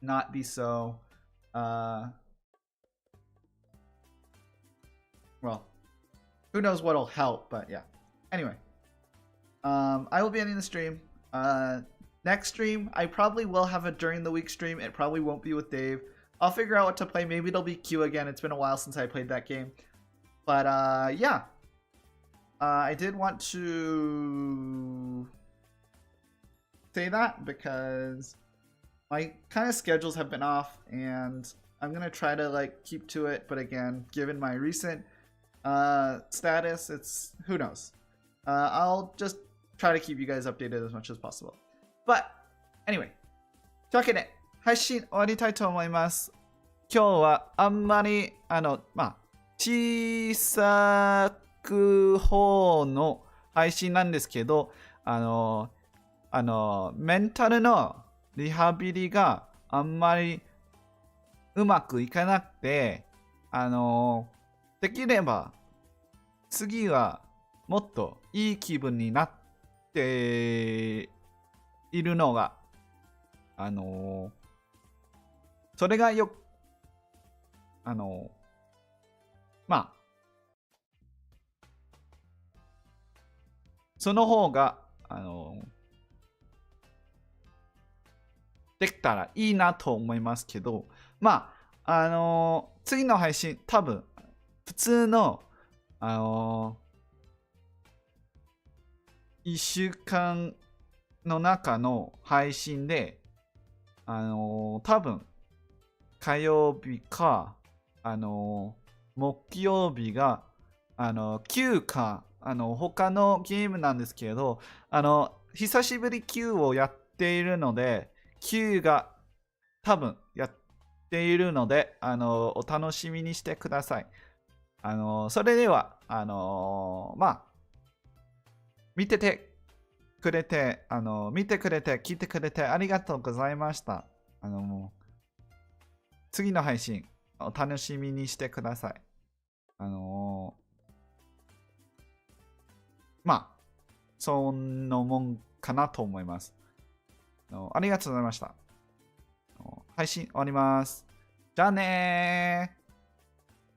not be so well, who knows what'll help, but yeah. Anyway, I will be ending the stream. Next stream, I probably will have a during the week stream. It probably won't be with Dave. I'll figure out what to play. Maybe it'll be Q again. It's been a while since I played that game. But yeah. I did want to say that because my kind of schedules have been off and I'm going to try to like keep to it. But again, given my recent status, it's who knows. I'll just try to keep you guys updated as much as possible. But anyway, というわけで配信終わりたいと思います。今日はあんまり小さく方の配信なんですけど、メンタルのリハビリがあんまりうまくいかなくて、できれば次はもっといい気分になっているのが、それがその方が、できたらいいなと思いますけど、次の配信、多分、普通の、1週間の中の配信で、多分、火曜日か、木曜日が、Q か、他のゲームなんですけど、久しぶり Q をやっているので、Q が多分やっているので、お楽しみにしてください。それでは、見てくれて、聞いてくれてありがとうございました。次の配信、お楽しみにしてください。そんなもんかなと思います。ありがとうございました。配信終わります。じゃあねー。